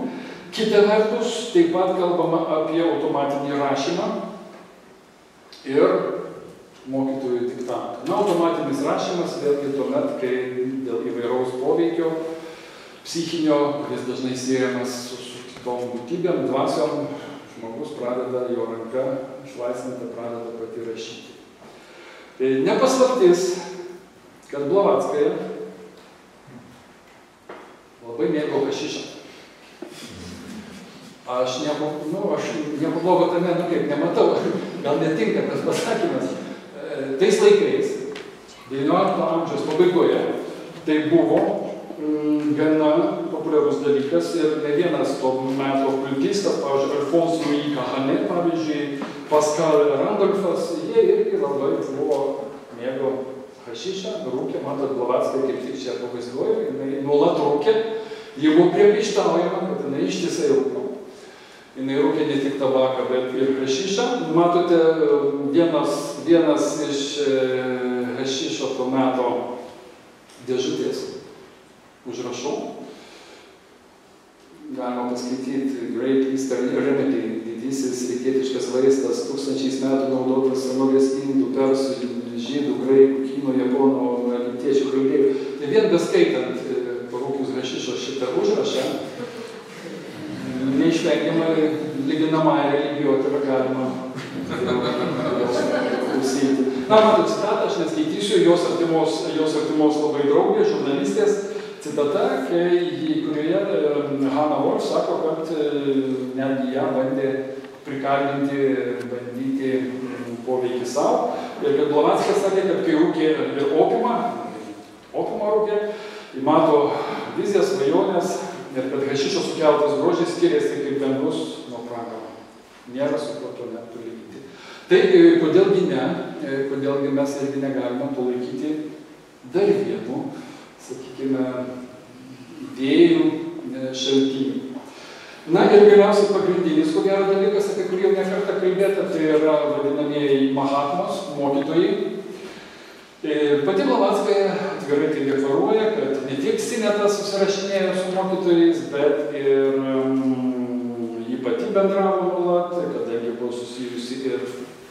Kita vertus, taip pat kalbama apie automatinį rašymą ir mokytojų diktantą. Na, automatinis rašymas vėlgi tuomet, kai dėl įvairaus poveikio psichinio, kuris dažnai siejamas su kitom būtybėm, dvasiom, žmogus pradeda, jo ranka išlaisvinta, pradeda pati rašyti. Tai nepaslaptis, kad Blavatskoja labai mėgo hašišą. Aš nieko blogo tame, kaip nematau, gal netinka tas pasakymas. Tais laikais, XIX amžiaus pabaigoje, tai buvo gana populiarus dalykas ir ne vienas to meto okultistas, pavyzdžiui, Alphonse Louis Kahane, pavyzdžiui, Pascal Randolphas, jie irgi labai buvo mėgo hašišą, rūkė, matot, Blavatskoja kaip tik čia pavaizduoju, jinai nuolat rūkė, jie buvo priekaištaujama, kad jinai ištisai rūko. Jinai rūkė ne tik tabaką, bet ir hašišą. Matote, vienas iš hašišo to meto dėžutės užrašų. Galima paskaityti Great Eastern Remedy, didysis rytietiškas vaistas, 1000 metų naudotas senovės indų, persų, žydų, graikų, kinų, japonų, egiptiečių kalbėjų. Tai vien beskaitant parūkius hašišo šitą užrašą, neišvengiamai lyginamąją religijotyrą galima klausyti. Na, matau citatą, aš neskaitysiu, jos artimos labai draugės, žurnalistės citata, kurioje Hannah Wolf sako, kad netgi ją bandė prikaldinti, bandyti poveikį savo. Ir kad Blavatskas sakė, kad kai rūkė ir opimą rūkė, mato vizijas, svajonės, ir kad hašišo sukeltas grožis skiriasi kaip dangus nuo pragaro. Nėra su kuo to net palyginti. Tai kodėlgi ne, kodėlgi mes irgi negalime to laikyti dar vienu, sakykime, idėjų šaltinių. Na ir galiausiai pagrindinis, ko gero dalykas, apie kurį jau ne kartą kalbėta, tai yra vadinamieji Mahatmos, mokytojai. Pati Blavatskaja atvirai tai deklaruoja, kad ne tik Sinetas susirašinėjo su mokytojais, bet ir ji pati bendravo nuolat, kadangi buvo susijusi ir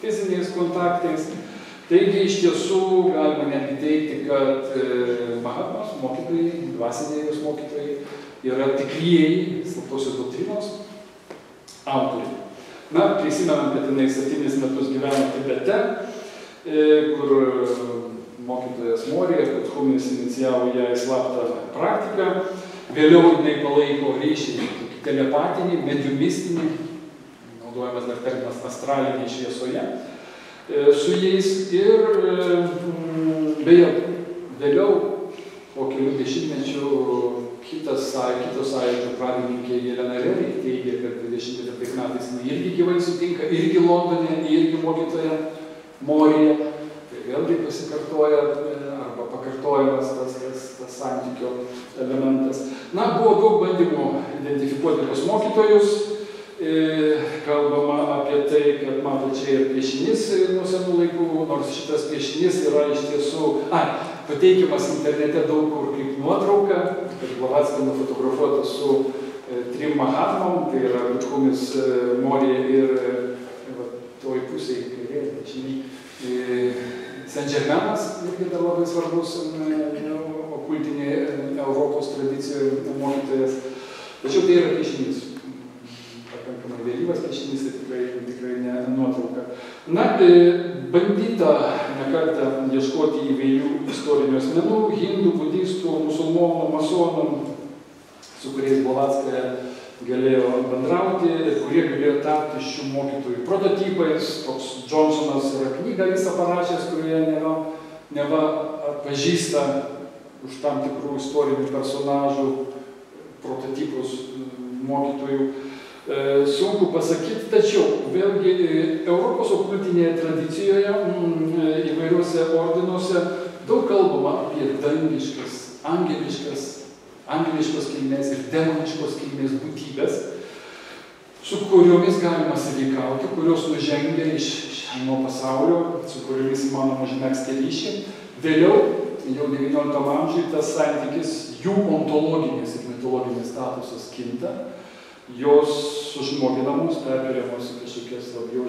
fiziniais kontaktais. Taigi iš tiesų galima netgi teikti, kad Mahatmos mokytojai, dvasiniai jos mokytojai, yra tikrieji slaptosios doktrinos autoriai. Na, prisimenam, kad jinai 7 metus gyveno Tibete, kur mokytojas Morija, kad Humis inicijavo ją į slaptą praktiką. Vėliau jinai palaiko ryšį telepatinį, mediumistinį, naudojamas dar terminas astralinį šviesoje, su jais ir beje, vėliau po kelių dešimtmečių kitos sąjūdžio pradininkė Jelena Rerik teigia, kad 24 metais irgi gyvai sutinka, irgi Londone, irgi mokytoja Morija. Tai vėlgi pasikartoja arba pakartojamas tas santykio elementas. Na, buvo daug bandymų identifikuoti tos mokytojus. Kalbama apie tai, kad mato čia ir piešinys nuo senų laikų, nors šitas piešinys yra iš tiesų pateikiamas internete daug kur kaip nuotrauka, kad Blavatskaja nufotografuota su 3 Mahatmom, tai yra Humis, Morija ir toj pusėje, kairėje, dešinėje, Saint-Germainas, irgi dar labai svarbus okultinėje Europos tradicijoje mokytojas. Tačiau tai yra piešinys. Pakankamai vėlyvas piešinys, tai tikrai ne nuotrauka. Na, bandyta nekartą ieškoti įvairių istorinių asmenų, hindų, budistų, musulmonų, masonų, su kuriais Blavatskaja galėjo bendrauti, kurie galėjo tapti šių mokytojų prototipais. Toks Johnsonas yra knygą visą parašęs, kurioje neva atpažįsta už tam tikrų istorinių personažų prototipus mokytojų. Sunku pasakyti, tačiau vėlgi Europos okultinėje tradicijoje, įvairiuose ordinuose daug kalbama apie dangiškas, angeliškos kilmės ir demoniškos kilmės būtybės, su kuriomis galima sąveikauti, kurios nužengia iš šiandien pasaulio, su kuriomis įmanoma užmegzti ryšį. Vėliau, jau 19 amžiuje, tas santykis, jų ontologinis ir mitologinis statusas kinta. Jos sužmoginamos, perkeliamos į kažkokias labiau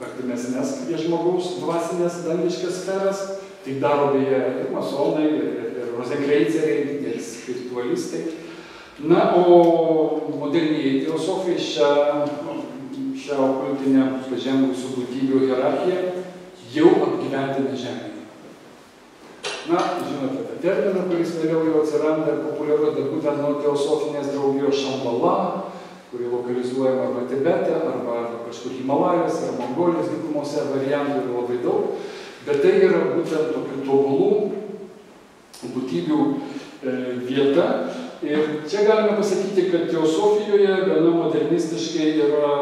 artimesnės prie žmogaus dvasinės dangiškas sferas. Tai daro beje ir masonai, ir rozekreiceriai, ir spiritualistai. Na, o modernieji teosofai šią okultinę pažengusių būtybių hierarchiją jau apgyvendina žemėje. Na, žinote tą terminą, kuris vėliau jau atsiranda ir populiarus, bet būtent nuo teosofinės draugijos Šambala, kuri lokalizuojama arba Tibete, arba kažkur Himalajos, ar Mongolijos dykumose, variantų yra labai daug, bet tai yra būtent tokių tobulų būtybių vieta. Ir čia galime pasakyti, kad teosofijoje gana modernistiškai yra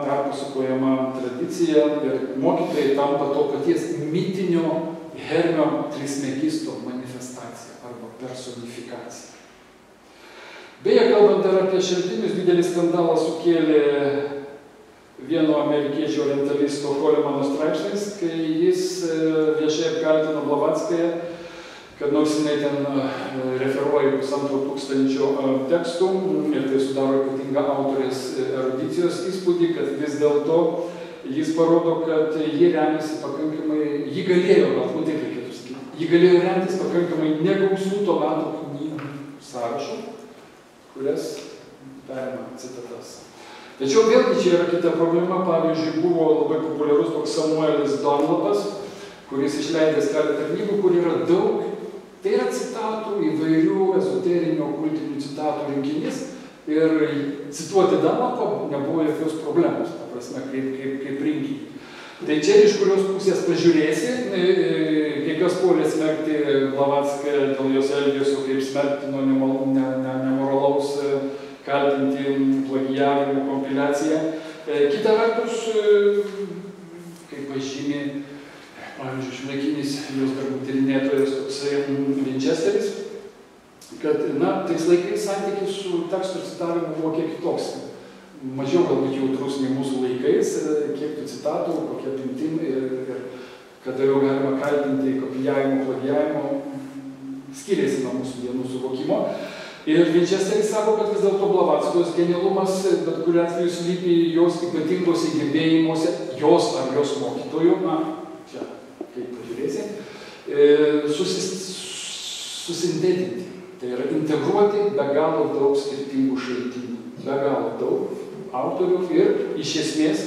perpasakojama tradicija ir mokytojai tampa to paties mitinio Hermio trismegisto manifestacija arba personifikacija. Beje, kalbant dar apie šaltinius, didelį skandalą sukėlė vieno amerikiečių orientalisto Kolemano straipsnis, kai jis viešai apkaltino Blavatskają, kad nors jinai ten referuoja 1500 tekstų ir tai sudaro ypatingą autorės erudicijos įspūdį, kad vis dėlto jis parodo, kad ji remiasi pakankamai, ji galėjo, galbūt taip reikėtų sakyti, ji galėjo remtis pakankamai negausių to meto knygų sąrašų, kurias perima citatas. Tačiau vėlgi čia yra kita problema. Pavyzdžiui, buvo labai populiarus toks Samuelis Dunlapas, kuris išleidęs keletą knygų, kur yra daug. Tai yra citatų, įvairių ezoterinių, okultinių citatų rinkinys. Ir cituoti Dunlapą nebuvo jokios problemos, ta prasme, kaip rinkinį. Tai čia iš kurios pusės pažiūrėsi, kai kas puolė smerkti Blavatskają dėl jos elgesio, kaip smerkti nuo nemoralaus kaltinti plagijavimo kompiliaciją. Kita vertus, kaip pažymė, pavyzdžiui, šiuolaikinis jos darbų tyrinėtojas toksai Winchesteris, kad, tais laikais santykis su tekstų citavimu buvo kiek kitoks. Mažiau galbūt jautrus nei mūsų laikais, kiek tų citatų, kokie apimtim ir kada jau galima kaltinti kopijavimo, plagijavimo, skiriasi nuo mūsų dienų suvokimo. Ir Winchesteris sako, kad vis dėlto Blavackos genialumas, bet kuriuo atveju slypi jos ypatingose gebėjimuose, jos ar jos mokytojų, čia kaip pažiūrėsi, susintetinti. Tai yra integruoti be galo daug skirtingų šaltinių, be galo daug autorių ir iš esmės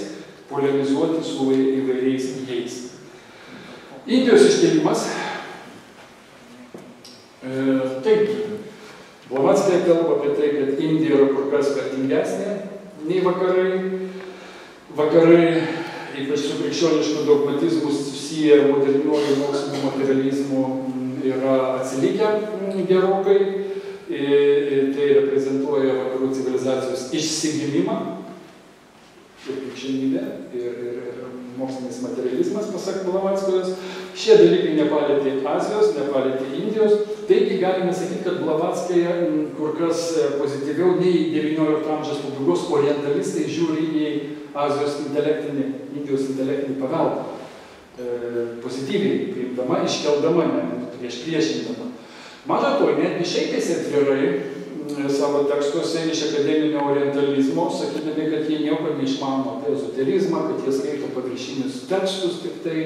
polemizuoti su įvairiais jais. Indijos iškėlimas. Taip, Blavatskyje kalba apie tai, kad Indija yra kur kas vertingesnė nei vakarai. Vakarai, ypač su krikščionišku dogmatizmu susiję moderniuoju moksliniu materializmu, yra atsilikę gerokai. Tai reprezentuoja vakarų civilizacijos išsigimimą ir krikščionybė ir mokslinis materializmas, pasak Blavatskojos. Šie dalykai nepalėtė Azijos, nepalėtė Indijos. Taigi galime sakyti, kad Blavatskoje kur kas pozityviau nei XIX amžiaus pabaigos orientalistai žiūri į Azijos intelektinį, Indijos intelektinį paveldą. Pozityviai priimdama, iškeldama, priešindama. Maža to, netgi šaipėsi atvirai savo tekstuose iš akademinio orientalizmo, sakydami, kad jie nieko neišmano apie ezoterizmą, kad jie skaito paviršinius tekstus tik tai,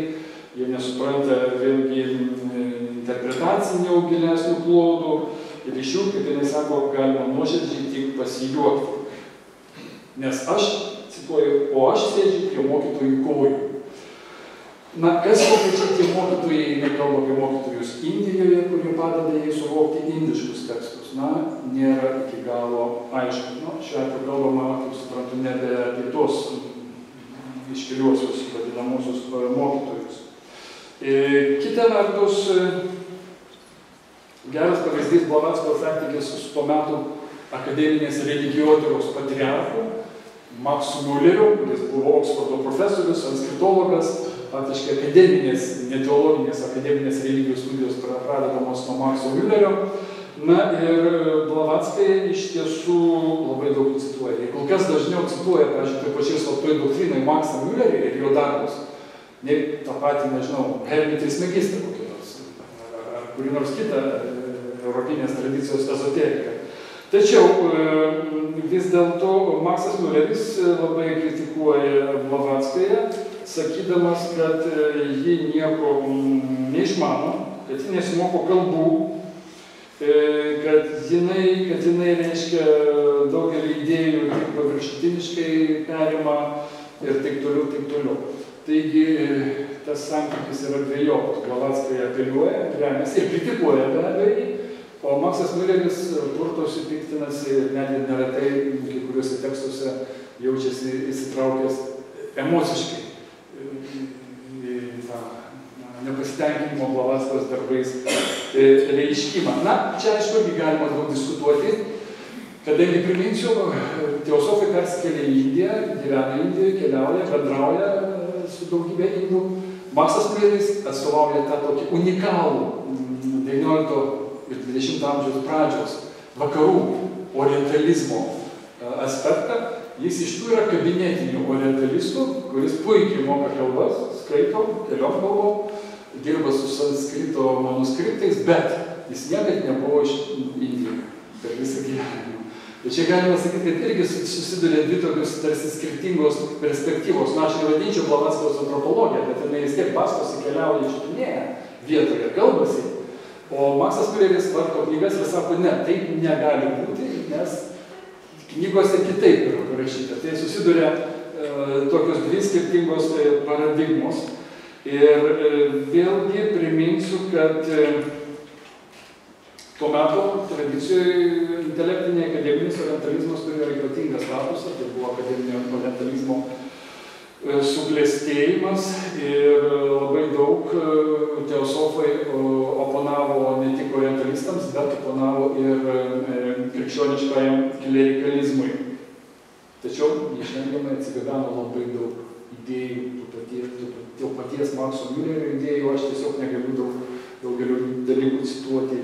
jie nesupranta vėlgi interpretacinių gilesnių klodų ir iš jų, kaip jinai sako, galima nuoširdžiai tik pasijuokti. Nes aš, cituoju, o aš sėdžiu prie mokytojų kojų. Kas konkrečiai tie mokytojai, nekalba apie mokytojus Indijoje, kurie padeda jai suvokti indiškus tekstus, nėra iki galo aišku. Šiuo atveju kalbama, kaip suprantu, nebe apie tos iškiliuosius vadinamosius mokytojus. Kita vertus, geras pavyzdys Blavatskos santykis su tuo metu akademinės religijotyros patriarchu Maksu Mulleriu, kuris buvo Oksfordo profesorius, sanskritologas, faktiškai akademinės, ne teologinės, akademinės religijos studijos pradedamos nuo Makso Mullerio. Ir Blavatskaja iš tiesų labai daug cituoja. Ir kol kas dažniau cituoja, pavyzdžiui, tai pačiai slaptoj doktrinai Maksą Mullerį ir jo darbus. Ne tą patį, nežinau, Hermį Trismegistą kokį nors, ar kurį nors kitą europinės tradicijos ezoteriką. Tačiau vis dėlto Maksas Mulleris labai kritikuoja Blavatskają, sakydamas, kad ji nieko neišmano, kad ji nesimoko kalbų, kad jinai reiškia daugelį idėjų tik paviršutiniškai perima ir taip toliau, taip toliau. Taigi tas santykis yra dvejopas. Blavatskaja apeliuoja, remiasi ir kritikuoja be abejo, o Maksas Mulleris purtosi, piktinasi ir netgi neretai kai kuriuose tekstuose jaučiasi įsitraukęs emociškai nepasitenkinimo Blavatskos darbais reiškimą. Čia aišku irgi galima daug diskutuoti, kadangi priminsiu, teosofai persikėlė į Indiją, gyvena Indijoje, keliauja, bendrauja su daugybė indų. Maksas Mulleris atstovauja tą tokį unikalų 19 ir 20 amžiaus pradžios vakarų orientalizmo aspektą. Jis iš tų yra kabinetinių orientalistų, kuris puikiai moka kalbas, skaito keliom kalbom, dirba su sanskrito manuskriptais, bet jis niekad nebuvo iš Indijoje per visą gyvenimą. Ir čia galima sakyti, kad irgi susiduria dvi tokios tarsi skirtingos perspektyvos. Aš nevadinčiau Blavatskos antropologiją, bet jinai vis tiek bastosi, keliauja, ištyrinėja vietoje, kalbasi. O Maksas Mulleris varto knygas ir sako, ne, taip negali būti, nes knygose kitaip yra parašyta. Tai susiduria tokios dvi skirtingos paradigmos. Ir vėlgi priminsiu, kad tuo metu tradicijoje intelektinė akademinis orientalizmas turėjo ypatingą statusą, tai buvo akademinio orientalizmo suklestėjimas ir labai daug teosofai oponavo ne tik orientalistams, bet oponavo ir krikščioniškajam klerikalizmui. Tačiau neišvengiamai atsigabeno labai daug idėjų, to paties Makso Miulerio idėjų, aš tiesiog negaliu daugelių dalykų cituoti.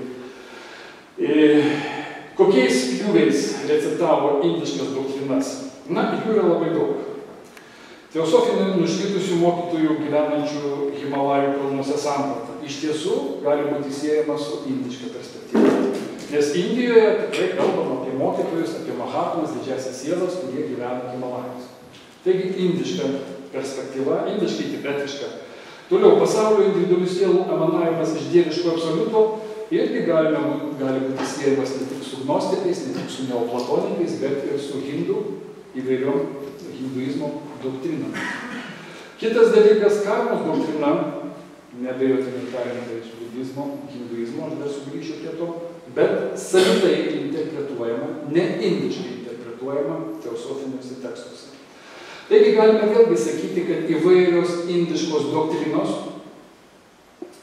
Kokiais pjūviais recitavo indiškas doktrinas? Na, jų yra labai daug. Teosofinių nušvitusių mokytojų gyvenančių Himalajų kalnuose samprata iš tiesų gali būti siejama su indiška perspektyva. Nes Indijoje tikrai kalbam apie mokytojus, apie mahatmas, didžiasias sielas, kurie gyvena Himalajus. Taigi indiška perspektyva, indiškai tibetiška. Toliau, pasaulio individualių sielų emanavimas iš dieviško absoliuto irgi gali būti siejamas ne tik su gnostikais, ne tik su neoplatonikais, bet ir su įvairiom hinduizmo doktrinam. Kitas dalykas, karmos doktrina, neabejotinai perimta iš budizmo, hinduizmo, aš dar sugrįšiu prie to, bet savitai interpretuojama, ne indiškai interpretuojama teosofiniuose tekstuose. Taigi galime vėlgi sakyti, kad įvairios indiškos doktrinos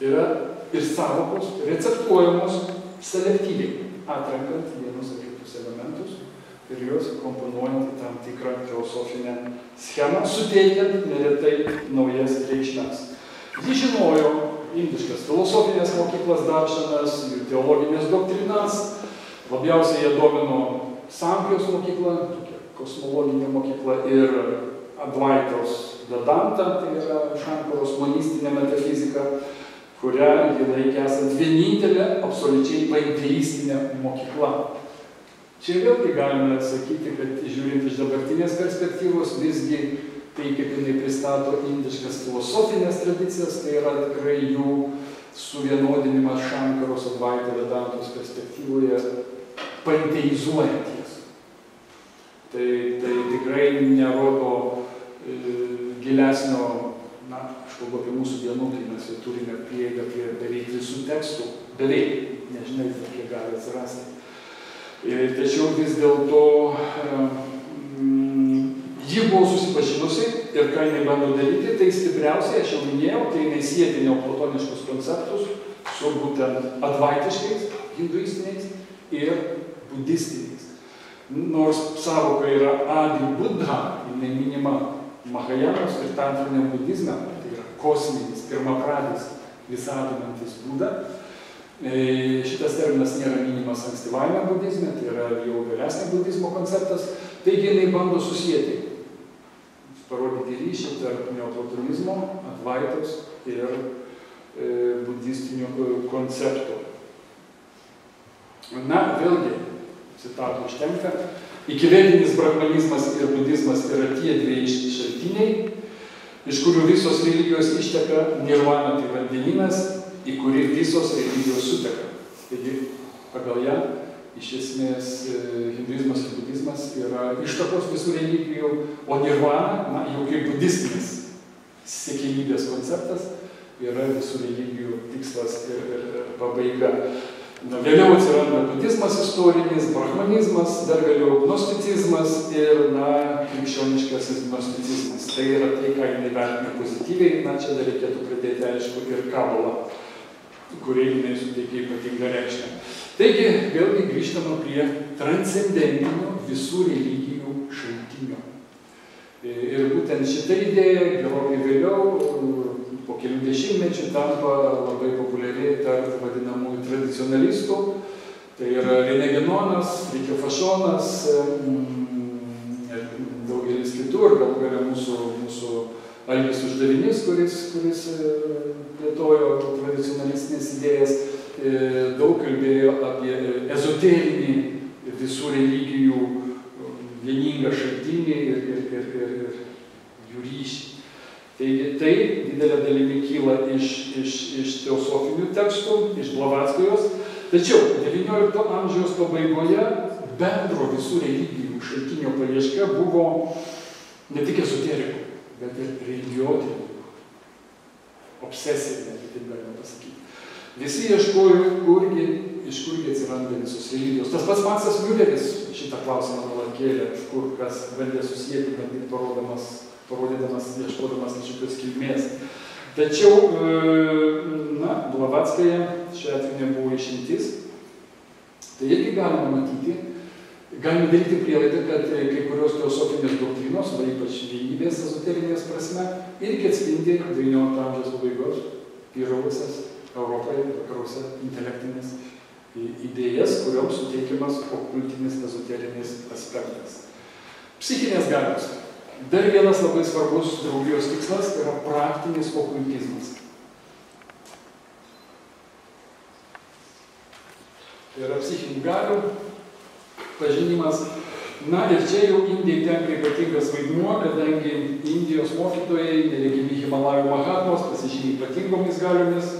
yra ir sąvokos receptuojamos selektyviai, atrenkant vienus ar kitus elementus ir juos komponuojant į tam tikrą teosofinę schemą, suteikiant neretai naujas reikšmes. Ji žinojo indiškas filosofinės mokyklas daršanas, jų teologinės doktrinas, labiausiai jie domino Sankijos mokykla, tokia kosmologinė mokykla, ir Advaitos Vedanta, tai yra Šankaros monistinė metafizika, kurią jie laikė esant vienintelė absoliučiai panteistinė mokykla. Čia vėlgi galime sakyti, kad žiūrint iš dabartinės perspektyvos, visgi tai, kaip jinai pristato indiškas filosofinės tradicijas, tai yra tikrai jų suvienodinimas Šankaros Advaito Vedantos perspektyvoje panteizuojantis. Tai tikrai nerodo gilesnio, aš kalbu apie mūsų dienų, tai mes jau turime prieigą prie beveik visų tekstų, beveik, nežinai, kiek gali atsirasti. Tačiau vis dėlto ji buvo susipažinusi ir ką jinai bando daryti, tai stipriausiai, aš jau minėjau, tai jinai sieti neoplatoniškus konceptus su būtent advaitiškais, hinduistiniais ir budistiniais. Nors sąvoka yra Adi Buddha, jinai minima Mahajanos ir tantriniam budizme, tai yra kosminis, pirmapradis, visapimantis Buda. Šitas terminas nėra minimas ankstyvajame budizme, tai yra jau vėlesnio budizmo konceptas. Taigi jinai bando susijęti, parodyti ryšį tarp neoplatonizmo, advaitos ir budistinių konceptų. Na, vėlgi, citatų užtenka. Ikivedinis brahmanizmas ir budizmas yra tie dviejai šaltiniai, iš kurių visos religijos išteka, nirvana tai vandenynas, į kurį visos religijos suteka. Taigi, pagal ją, iš esmės, hinduizmas ir budizmas yra ištakos visų religijų, o nirvana, jau kaip budistinis siekiamybės konceptas, yra visų religijų tikslas ir pabaiga. Vėliau atsiranda budizmas istorinis, brahmanizmas, dar vėliau gnosticizmas ir, krikščioniškasis gnosticizmas. Tai yra tai, ką jinai vertina pozityviai, čia dar reikėtų pridėti, aišku, ir kabalą, kuriai jinai suteikia ypatingą reikšmę. Taigi, vėlgi grįžtama prie transcendentinio visų religijų šaltinio. Ir būtent šitą idėją gerokai vėliau, po kelių dešimtmečių, tampa labai populiari tarp vadinamųjų tradicionalistų. Tai yra René Guénonas, Frithjof Fašonas, daugelis kitų, ir galų gale mūsų Algis Uždavinys, kuris plėtojo tradicionalistinės idėjas, daug kalbėjo apie ezoterinį visų religijų vieningą šaltinį ir jų ryšį. Taigi tai didelė dalimi kyla iš teosofinių tekstų, iš Blavatskojos, tačiau XIX amžiaus pabaigoje bendro visų religijų šaltinio paieška buvo ne tik ezoterikų, bet ir religijotinių, obsesija, netgi taip galima pasakyti. Visi ieškojo, iš kurgi atsiranda visos religijos. Tas pats Maksas Miuleris šitą klausimą nuolat kėlė, kur kas bandė susijęti, bandė parodydamas, ieškodamas kažkokios kilmės. Tačiau, Blavatskaja šiuo atveju nebuvo išimtis. Tai irgi galima matyti, Galime daryti prielaidą, kad kai kurios teosofinės doktrinos, o ypač vienybės ezoterinės prasme, irgi atspindi XIX amžiaus pabaigos vyravusias Europoje, vakaruose intelektinės idėjas, kurioms suteikiamas okultinis ezoterinis aspektas. Psichinės galios. Dar vienas labai svarbus draugijos tikslas yra praktinis okultizmas. Tai yra psichinių galių pažinimas. Na ir čia jau Indijai tenka ypatingas vaidmuo, kadangi Indijos mokytojai, neregimi Himalajų Mahatmos, pasižymi ypatingomis galiomis.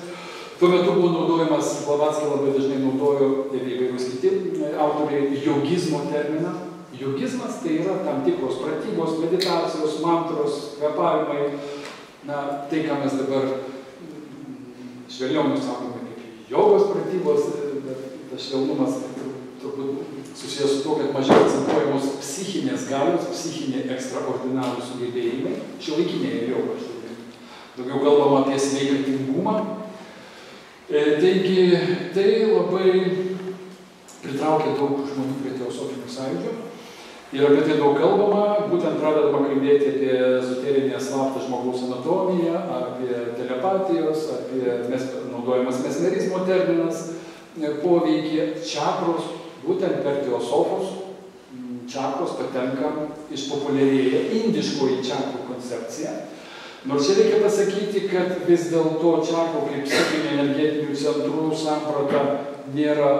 Tuo metu buvo naudojamas, Blavatsky labai dažnai naudojo ir įvairūs kiti autoriai, jogizmo terminą. Jogizmas tai yra tam tikros pratybos, meditacijos, mantros, kvėpavimai. Na, tai, ką mes dabar švelniau sakome kaip jogos pratybos, bet tas švelnumas turbūt susijęs su to, kad mažiau akcentuojamos psichinės galios, psichiniai ekstraordinarūs sugebėjimai, šiuolaikinėje jogoje. Daugiau kalbama apie sveikatingumą. Taigi, tai labai pritraukia daug žmonių prie teosofinių sąjūdžių. Ir apie tai daug kalbama, būtent pradedama kalbėti apie ezoterinę slaptą žmogaus anatomiją, apie telepatijos, apie naudojamas mesmerizmo terminas, poveikį čakros, būtent per teosofus čakros patenka išpopuliarėja indiškoji čakrų koncepcija. Nors čia reikia pasakyti, kad vis dėlto čakrų kaip psichinių energetinių centrų samprata nėra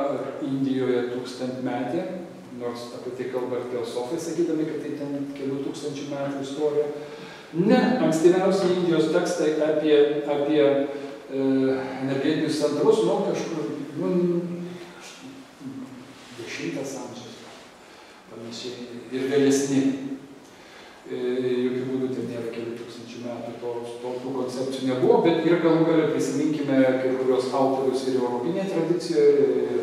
Indijoje tūkstantmetė, nors apie tai kalba ir teosofai, sakydami, kad tai ten kelių tūkstančių metų istorija. Ne, ankstyviausi Indijos tekstai apie energetinius centrus, kažkur 10 amžius, panašiai, ir vėlesni. Jokių būdų tai nėra kelių tūkstančių metų, tų koncepcijų nebuvo, bet ir galų gale prisiminkime kai kurios autorius ir europinėje tradicijoje, ir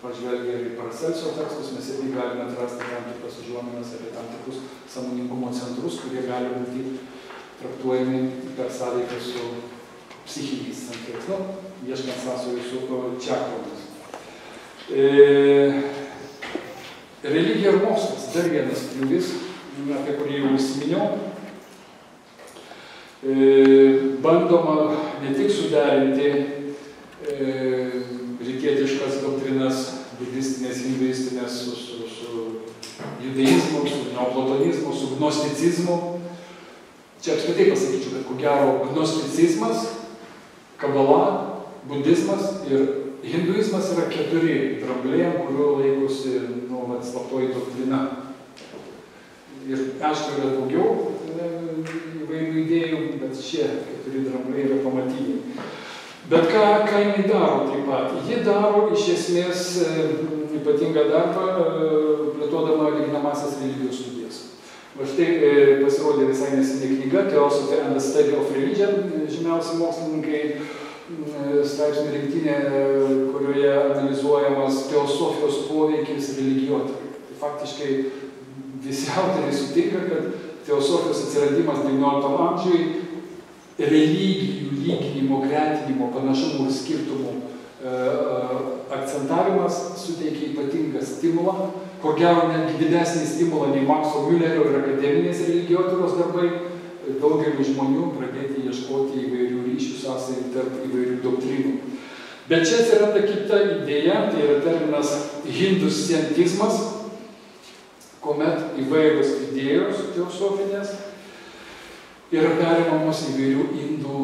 pažvelgia ir į Paracelso tekstus, mes irgi galime atrasti tam tikras užuominas apie tam tikrus sąmoningumo centrus, kurie gali būti traktuojami per sąveiką su psichiniais centrais, ieškant sąsajų su čakromis. Religija ir mokslas, dar vienas pjūvis, apie kurį jau užsiminiau. Bandoma ne tik suderinti rytietiškas doktrinas, budistinės, hinduistinės, su judaizmu, su neoplatonizmu, su gnosticizmu. Čia apskritai pasakyčiau, kad ko gero gnosticizmas, kabala, budizmas ir hinduizmas yra 4 drambliai, kuriuo laikosi slaptoji doktrina. Ir aišku, yra daugiau įvairių idėjų, bet šie 4 drambliai yra pamatiniai. Bet ką jinai daro taip pat? Ji daro iš esmės ypatingą darbą, plėtodama lyginamąsias religijos studijas. Va štai pasirodė visai neseniai knyga Theosophy and the Study of Religion, žymiausi mokslininkai straipsnių rinktinė, kurioje analizuojamas teosofijos poveikis religijotai. Tai faktiškai visi autoriai sutinka, kad teosofijos atsiradimas XIX amžiui religijų lyginimo, gretinimo, panašumų ir skirtumų akcentavimas suteikia ypatingą stimulą, ko gero netgi didesnį stimulą nei Makso Müllerio ir akademinės religijotyros darbai, daugeliu žmonių pradėti ieškoti įvairių ryšių sąsajų tarp įvairių doktrinų. Bet čia atsiranda kita idėja, tai yra terminas hinduscientizmas, kuomet įvairios idėjos teosofinės yra perimamos įvairių indų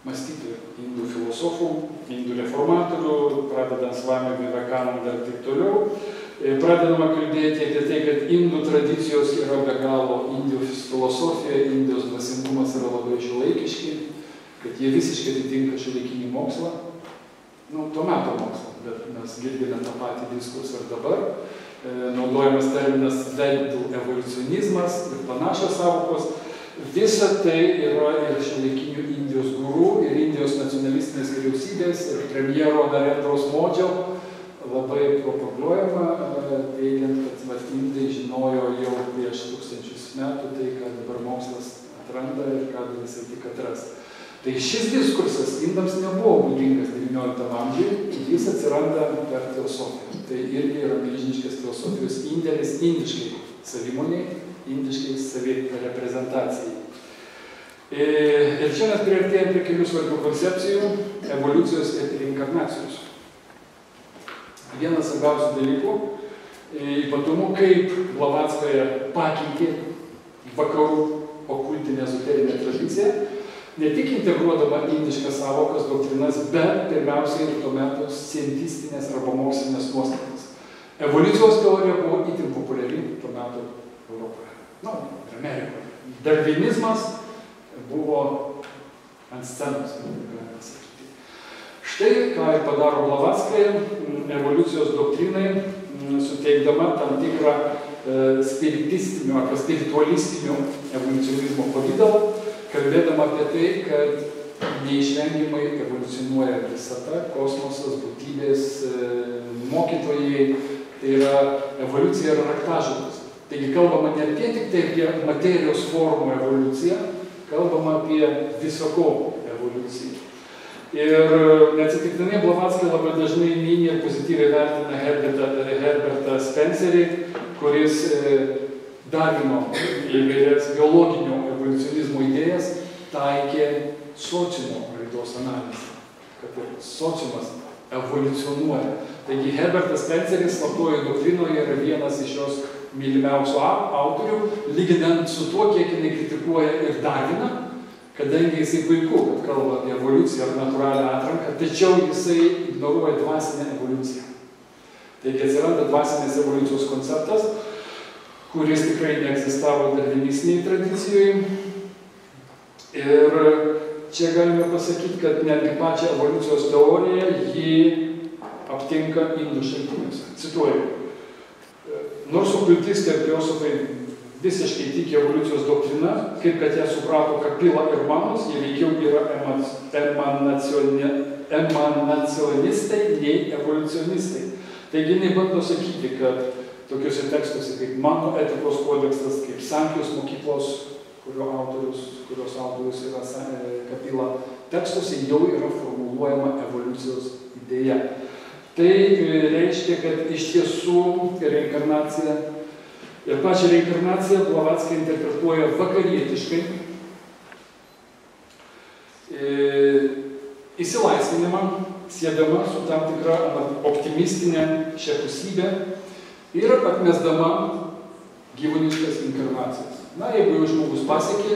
mąstytojų, indų filosofų, indų reformatorių, pradedant Swami Vivekananda ir taip toliau. Pradedama kalbėti apie tai, kad indų tradicijos yra be galo, Indijos filosofija, Indijos dvasingumas yra labai šiuolaikiški, kad jie visiškai atitinka šiuolaikinį mokslą, to meto mokslą, bet mes girdime tą patį diskursą ir dabar. Naudojamas terminas vedų evoliucionizmas ir panašios sąvokos. Visa tai yra ir šiuolaikinių Indijos gurų, ir Indijos nacionalistinės vyriausybės, ir premjero Narendros Modžio labai propaguojama, teigiant, kad indai žinojo jau prieš 1000 metų tai, ką dabar mokslas atranda ir ką jisai tik atras. Tai šis diskursas indams nebuvo būdingas XIX amžiui, jis atsiranda per teosofiją. tai irgi yra milžiniškas filosofijos indėlis indiškai savimoniai, indiškai savireprezentacijai. Ir čia mes priartėjame prie kelių svarbių koncepcijų – evoliucijos ir reinkarnacijos. Vienas svarbiausių dalykų, ypatumų, kaip Blavatskaja pakeitė vakarų okultinę ezoterinę tradiciją, ne tik integruodama indiškas savokas, doktrinas, bet pirmiausiai ir tuo metu scientistinės arba mokslinės nuostatas. Evoliucijos teorija buvo itin populiari tuo metu Europoje, ir Amerikoje. Darvinizmas buvo ant scenos, galima sakyti. Štai, ką ir padaro Blavatskaja, evoliucijos doktrinai, suteikdama tam tikrą spiritistinio arba spiritualistinio evoliucionizmo pavydalą, kalbėdama apie tai, kad neišvengiamai evoliucionuoja visata, kosmosas, būtybės, mokytojai, tai yra evoliucija ir raktažodis. Taigi kalbama ne tik tai apie materijos formų evoliuciją, kalbama apie visako evoliuciją. Ir neatsitiktinai Blavatskaja labai dažnai mini ir pozityviai vertina Herbertą Spencerį, kuris Darvino įvairias biologinio evoliucionizmo idėjas taikė sociumo raidos analizę, kad sociumas evoliucionuoja. Taigi Herbertas Spenceris slaptojoje doktrinoje yra vienas iš jos mylimiausių autorių, lyginant su tuo, kiek jinai kritikuoja ir Darviną, kadangi jisai puiku, kad kalba apie evoliuciją ar natūralią atranką, tačiau jisai ignoruoja dvasinę evoliuciją. Taigi atsiranda dvasinės evoliucijos konceptas, kuris tikrai neegzistavo darvinistiniai tradicijoje. Ir čia galime pasakyti, kad netgi pačią evoliucijos teoriją jį aptinka indų šaltiniuose. Cituoju. Nors okultistai ir teosofai visiškai tiki evoliucijos doktrina, kaip kad ją suprato Kapila ir Manos, jie veikiau yra emanacionistai nei evoliucionistai. Taigi jinai bando sakyti, kad tokiuose tekstuose kaip Mano etikos kodeksas, kaip Sankijos mokyklos, kurios autorius yra Kapila, tekstuose jau yra formuluojama evoliucijos idėja. Tai reiškia, kad iš tiesų reinkarnacija ir pačią reinkarnaciją Blavatskaja interpretuoja vakarietiškai, įsilaisvinimą siedama su tam tikra optimistinė šiapusybė ir atmesdama gyvūniškas inkarnacijas. Na, jeigu jau žmogus pasiekė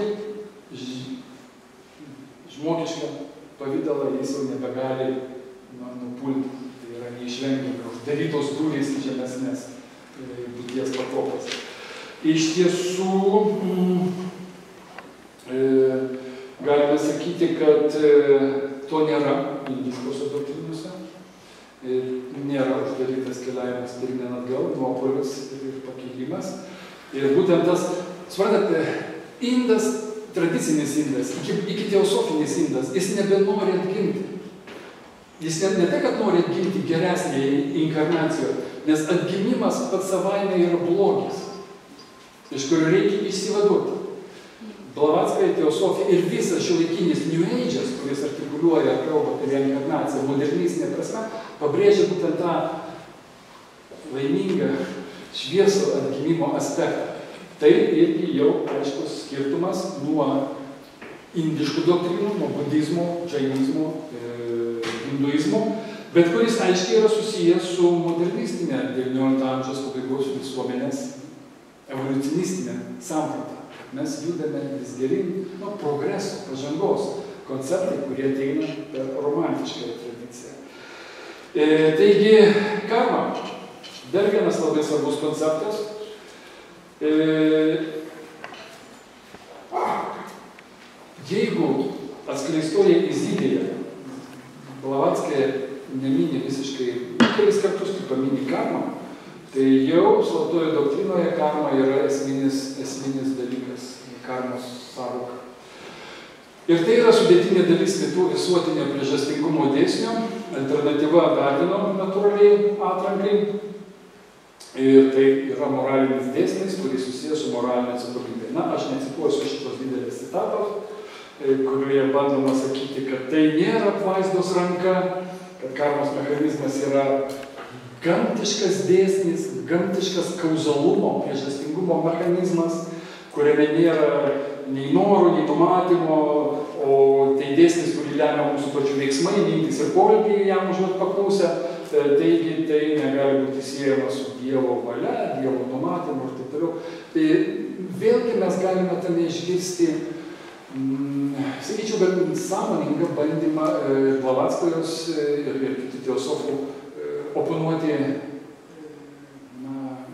žmogišką pavydalą, jis jau nebegali nupulti. Tai yra neišvengiamai uždarytos durys į žemesnės būties pakopas. Iš tiesų, galime sakyti, kad to nėra indiškose doktrinose. Nėra uždarytas keliavimas pirmyn atgal, nuopuolis ir pakilimas. Ir būtent tas, suprantate, indas, tradicinis indas, iki teosofinis indas, jis nebenori atgimti. Jis ne tai, kad nori atgimti geresnį inkarnaciją, nes atgimimas pats savaime yra blogis, iš kurio reikia išsivaduoti. Blavatskaja, teosofija ir visas šiuolaikinis New Age'as, kuris artikuliuoja kalbą apie reinkarnaciją, modernistinė prasme, pabrėžia būtent tą laimingą šviesų atgimimo aspektą. Tai irgi jau aiškus skirtumas nuo indiškų doktrinų, nuo budizmo, džainizmo, hinduizmo, bet kuris aiškiai yra susijęs su modernistinė XIX amžiaus pabaigos visuomenės evoliucionistinė samprata. Mes judame vis geryn nuo progreso, pažangos konceptai, kurie ateina per romantišką tradiciją. Taigi, karma, dar vienas labai svarbus konceptas. Jeigu atskleistoje Izidėje Blavatskaja nemini visiškai kelis kartus, kaip pamini karmą, tai jau slaptoje doktrinoje karma yra esminis dalykas, karmos sąvoka. Ir tai yra sudėtinė dalis kitų visuotinio priežastingumo dėsnio, alternatyva Darvino natūraliai atrankai. Ir tai yra moralinis dėsnis, kuris susijęs su moralinė atsakomybė. Na, aš necituosiu šitos didelės citatos, kurioje bandoma sakyti, kad tai nėra apvaizdos ranka, kad karmos mechanizmas yra gamtiškas dėsnis, gamtiškas kauzalumo, priežastingumo mechanizmas, kuriame nėra nei norų, nei numatymo, o tai dėsnis, kurį lemia mūsų pačių veiksmai, mintys ir poelgiai jam užuot paklausę, taigi tai negali būti siejama su Dievo valia, Dievo numatymu ir taip toliau. Tai vėlgi mes galime tame išgirsti, sakyčiau, bet sąmoningą bandymą Blavatskas ir kitų teosofų oponuoti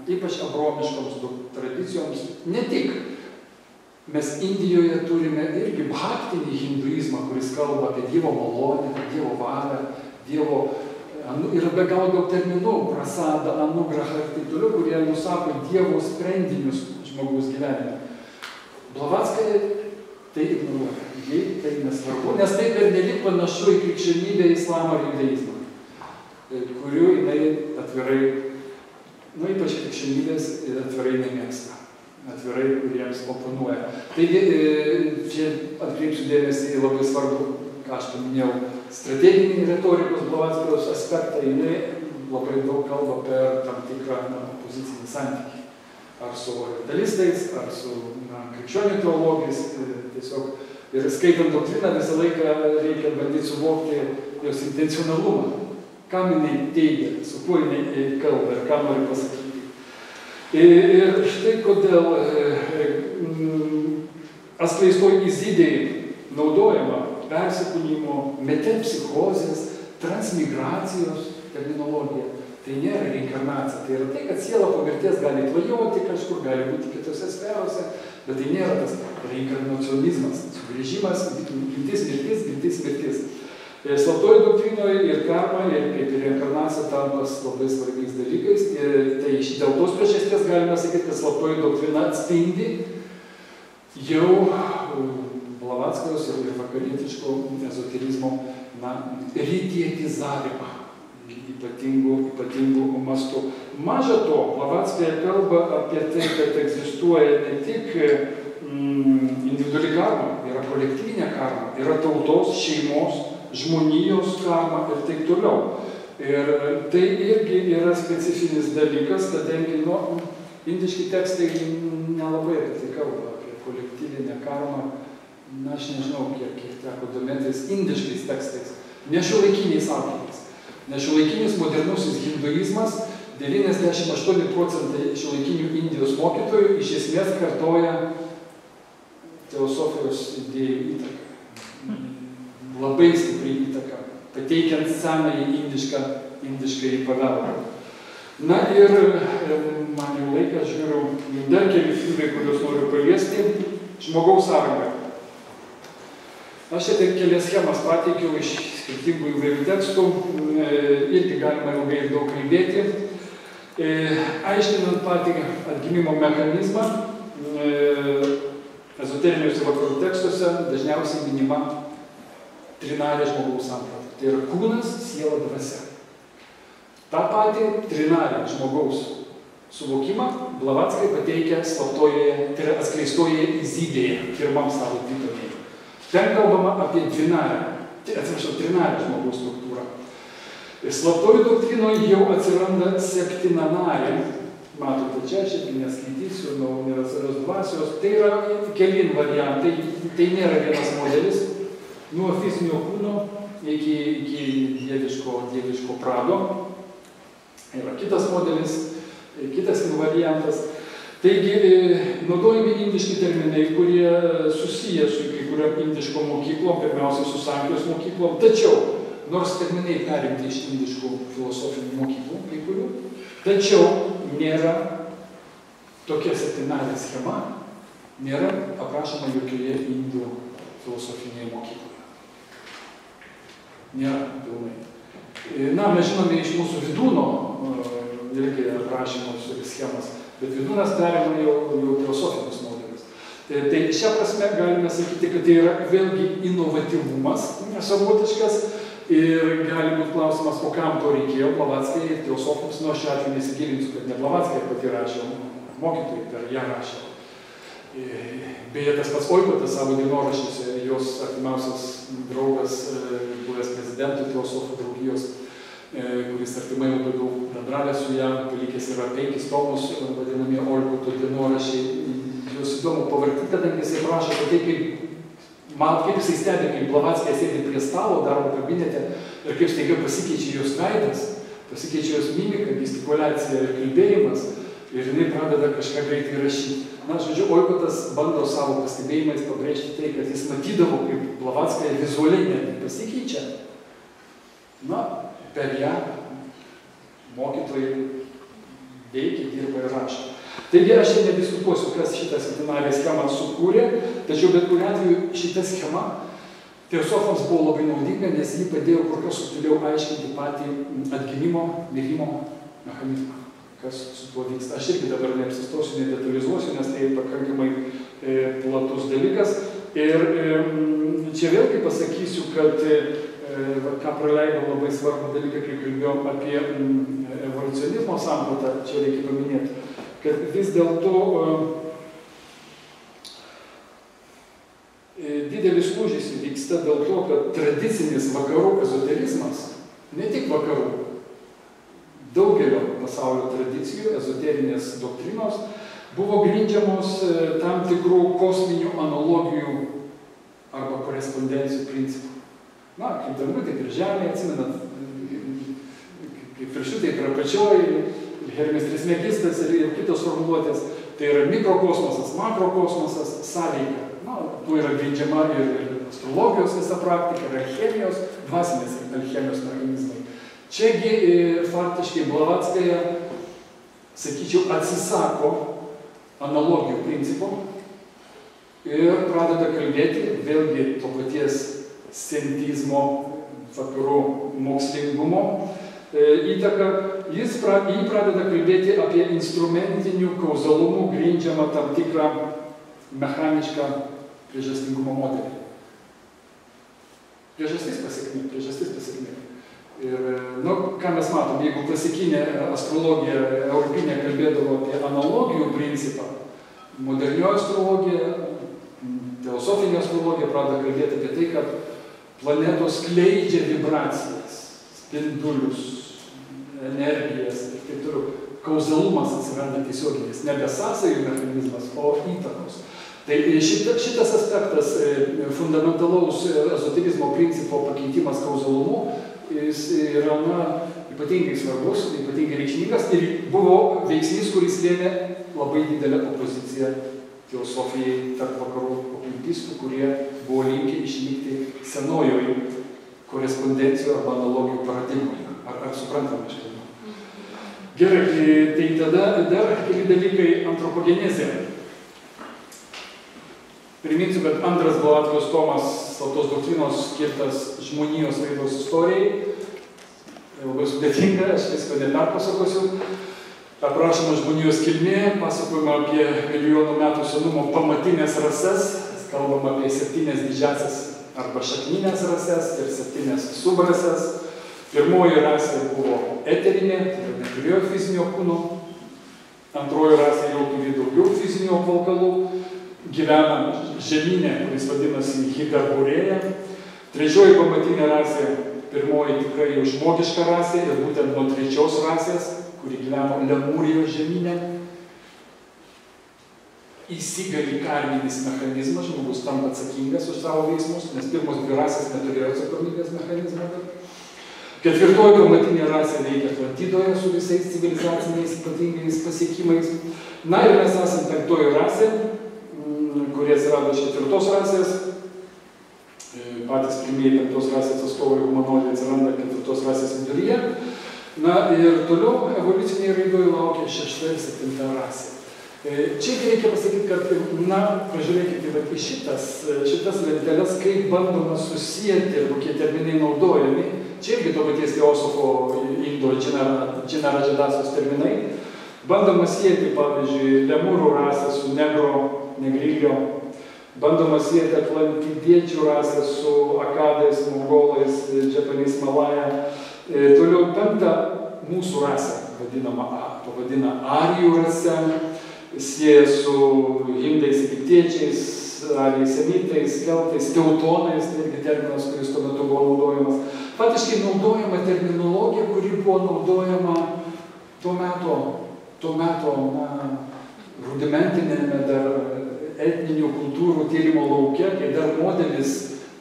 ypač abromiškoms tradicijoms, ne tik. Mes Indijoje turime irgi bhaktinį hinduizmą, kuris kalba apie Dievo malonę, apie Dievo valią, Dievo, yra be galo daug terminų, prasada, anugraha ir taip toliau, kurie nusako Dievo sprendinius žmogaus gyvenime. Blavatskai tai ignoruoja, jai tai nesvarbu, nes tai pernelyg panašu į krikščionybę, islamą ir judaizmą, kurių jinai atvirai, ypač krikščionybės atvirai nemėgsta. Atvirai, kuriems oponuoja. Taigi, čia atkreipsiu dėmesį į labai svarbu, ką aš paminėjau, strateginį retorikos Blavatskos aspektą, jinai labai daug kalba per tam tikrą opozicinį santykį. Ar su orientalistais, ar su krikščionių teologais, tiesiog. Ir skaitant doktriną visą laiką reikia bandyti suvokti jos intencionalumą. Kam jinai teigia, su kuo jinai kalba ir ką nori pasakyti. Ir štai kodėl atskleistoj izidėjai naudojama persikūnimo, metempsichozės, transmigracijos terminologija. Tai nėra reinkarnacija. Tai yra tai, kad siela po mirties gali tvajoti kažkur, gali būti kitose sferose, bet tai nėra tas reinkarnacionizmas, sugrįžimas, gimtis, mirtis. Slaptoji doktrinoje ir karma, ir kaip ir reinkarnacija tampas labai svarbiais dalykais. Tai dėl tos priežasties galime sakyti, kad slaptoji doktrina atspindi jau Blavatskos ir vakarietiško ezoterizmo rytietizavimą ypatingų mastų. Maža to, Blavatskaja kalba apie tai, kad egzistuoja ne tik individuali karma, yra kolektyvinė karma, yra tautos, šeimos, žmonijos karma ir taip toliau. Ir tai irgi yra specifinis dalykas, kadangi indiški tekstai nelabai apie tai kalba, apie kolektyvinę karmą. Aš nežinau, kiek teko domėtis indiškais tekstais, ne šiuolaikiniais autoriais. Ne šiuolaikinis modernusis hinduizmas, 98% šiuolaikinių Indijos mokytojų iš esmės kartoja teosofijos idėjų įtaką. Labai stipriai įtaką, pateikiant senąjį indiškąjį paveldą. Na ir man jau laikas, žiūriu, dar keli filmai, kuriuos noriu paliesti. Žmogaus sąranga. Aš čia kelias schemas pateikiau iš skirtingų įvairių tekstų, irgi galima ilgai ir daug kalbėti. Aiškinant patį atgimimo mechanizmą, ezoteriniuose vakarų tekstuose dažniausiai minima trinarė žmogaus samprata. Tai yra kūnas, siela, dvasia. Ta pati trinarė žmogaus suvokimą Blavatskai pateikia slaptojoje, tai yra atskleistoje izidėje, pirmam savo dvitomėje. Ten kalbama apie trinarę žmogaus struktūrą. Slaptoji doktrinoje jau atsiranda septinanarė. Matote čia, aš irgi neskaitysiu, nuo universalios dvasios. Tai yra keli variantai, tai nėra vienas modelis. Nuo fizinio kūno iki dieviško prado. Yra kitas modelis, kitas variantas. Taigi, naudojami indiški terminai, kurie susiję su kai kuriam indiško mokyklom, pirmiausiai su Sankijos mokyklom. Tačiau, nors terminai perimti iš indiškų filosofinių mokyklų, kai kurių, tačiau nėra tokia septinarė schema, nėra aprašoma jokioje indų filosofinėje mokykloje. Nėra pilnai. Na, mes žinome iš mūsų Vidūno irgi aprašymus ir schemas, bet Vidūnas perima jau filosofinius modelius. Tai šią prasme galime sakyti, kad tai yra vėlgi inovatyvumas savotiškas ir gali būti klausimas, o kam to reikėjo Blavatskai ir teosofams, nuo šiuo atveju nesigilinsiu, kad ne Blavatskai pati rašė, mokytojai per ją rašė. Beje, tas pats Oikotas savo dienoraščiuose, jos artimiausias draugas, buvęs prezidentų teosofų draugijos, kuris artimai labai daug bendravęs su ją, palikęs yra 5 tomus, vadinami Olguto dienoraščiai. Jūs įdomu pavartyti, kadangi jisai prašo apie tai, kaip jisai stebi, kaip Blavatskyje sėdi prie stalo darbo kabinete ir kaip staiga pasikeičia jos veidas, pasikeičia jos mimika, gestikuliacija ir kalbėjimas ir jinai pradeda kažką greitai rašyti. Na, žodžiu, Olgutas bando savo pastebėjimais pabrėžti tai, kad jis matydavo, kaip Blavatskyje vizualiai netgi pasikeičia. Na, per ją mokytojai veikia, dirba ir rašo. Taigi aš čia nediskutuosiu, kas šitą septinaviją schemą sukūrė, tačiau bet kuriuo atveju šita schema teosofams buvo labai naudinga, nes jį padėjo kur kas subtiliau aiškinti patį atgimimo, mirimo mechanizmą, kas su tuo vyksta. Aš irgi dabar neapsistosiu, nedetalizuosiu, nes tai pakankamai platus dalykas. Ir čia vėlgi pasakysiu, kad ką praleidau labai svarbų dalyką, kai kalbėjom apie evoliucionizmo sampratą, čia reikia paminėti, kad vis dėlto didelis lūžis vyksta dėl to, kad tradicinis vakarų ezoterizmas, ne tik vakarų, daugelio pasaulio tradicijų, ezoterinės doktrinos, buvo grindžiamos tam tikrų kosminių analogijų arba korespondencijų principų. Na, kaip dangų, taip ir žemė, atsimenat, kaip viršų, taip ir apačioj, Hermes Trismegistas ir kitos formuluotės, tai yra mikrokosmosas, makrokosmosas, sąveika. Na, tuo yra grindžiama ir astrologijos visa praktika, ir alchemijos, dvasinės alchemijos mechanizmai. Čiagi faktiškai Blavatskyje, sakyčiau, atsisako analogijų principų ir pradeda kalbėti, vėlgi to paties scientizmo, vakarų mokslingumo įtaką, jį pradeda kalbėti apie instrumentinių kauzalumų grindžiamą tam tikrą mechanišką priežastingumo modelį. Priežastis pasiekmė. Ir, ką mes matom, jeigu klasikinė astrologija europinė kalbėdavo apie analogijų principą, modernioji astrologija, teosofinė astrologija pradeda kalbėti apie tai, kad planetos skleidžia vibracijas, spindulius, energijas ir taip toliau. Kauzalumas atsiranda tiesioginis, nebe sąsajų mechanizmas, o įtakos. Tai šitas aspektas fundamentalaus ezoterizmo principo pakeitimas kauzalumu, jis yra ypatingai svarbus, ypatingai reikšmingas ir buvo veiksnys, kuris lėmė labai didelę opoziciją teosofijai tarp vakarų okultistų, kurie buvo linkę išlikti senojoj korespondencijų arba analogijų paradigmoje. Ar suprantame šitą? Gerai, tai tada dar keli dalykai antropogenezė. Priminsiu, kad antras Blavatskyjos tomas slaptos doktrinos skirtas žmonijos raidos istorijai. Labai sudėtinga, aš visko neperpasakosiu. Aprašoma žmonijos kilmė, pasakojama apie milijonų metų senumo pamatinės rases, kalbama apie 7 didžiasias arba šakninės rases ir 7 subrases. Pirmoji rasė buvo eterinė, tai neturėjo fizinio kūno. Antroji rasė jau turi daugiau fizinių apvalkalų. Gyvena žemynė, kuris vadinasi Hiperboreja. Trečioji pamatinė rasė, pirmoji tikrai jau žmogiška rasė ir būtent nuo trečios rasės, kuri gyveno Lemūrijos žemynė, įsigali karminis mechanizmas, žmogus tampa atsakingas už savo veiksmus, nes pirmos 2 rasės neturėjo atsakomybės mechanizmą. Ketvirtoji pamatinė rasė veikia Atlantidoje su visais civilizaciniais ypatingais pasiekimais. Na ir mes esame 5 rasė, kurie atsirado iš 4 rasės. Patys pirmieji 5 rasės atstovai humanoidai atsiranda 4 rasės viduryje. Na ir toliau evoliuciniai raidoje laukia 6 ir 7 rasė. Čia reikia pasakyti, kad, pažiūrėkite į šitas lenteles, kaip bandoma susijęti ir kokie terminai naudojami. Čia irgi to paties teosofo Indo Džinarajadasos terminai. Bandoma sieti, pavyzdžiui, Lemūrų rasę su Negrilio. Bandoma sieti Atlantidiečių rasę su Akadais, Mongolais, Džepaniais, Malaja. Toliau 5 mūsų rasę pavadina Arijų rasę, sieja su Hindais, Egiptiečiais, realiai semitais, keltais, teutonais, tai irgi terminas, kuris tuo metu buvo naudojamas. Faktiškai naudojama terminologija, kuri buvo naudojama tuo meto rudimentinėme dar etninių kultūrų tyrimo lauke, kai dar modelis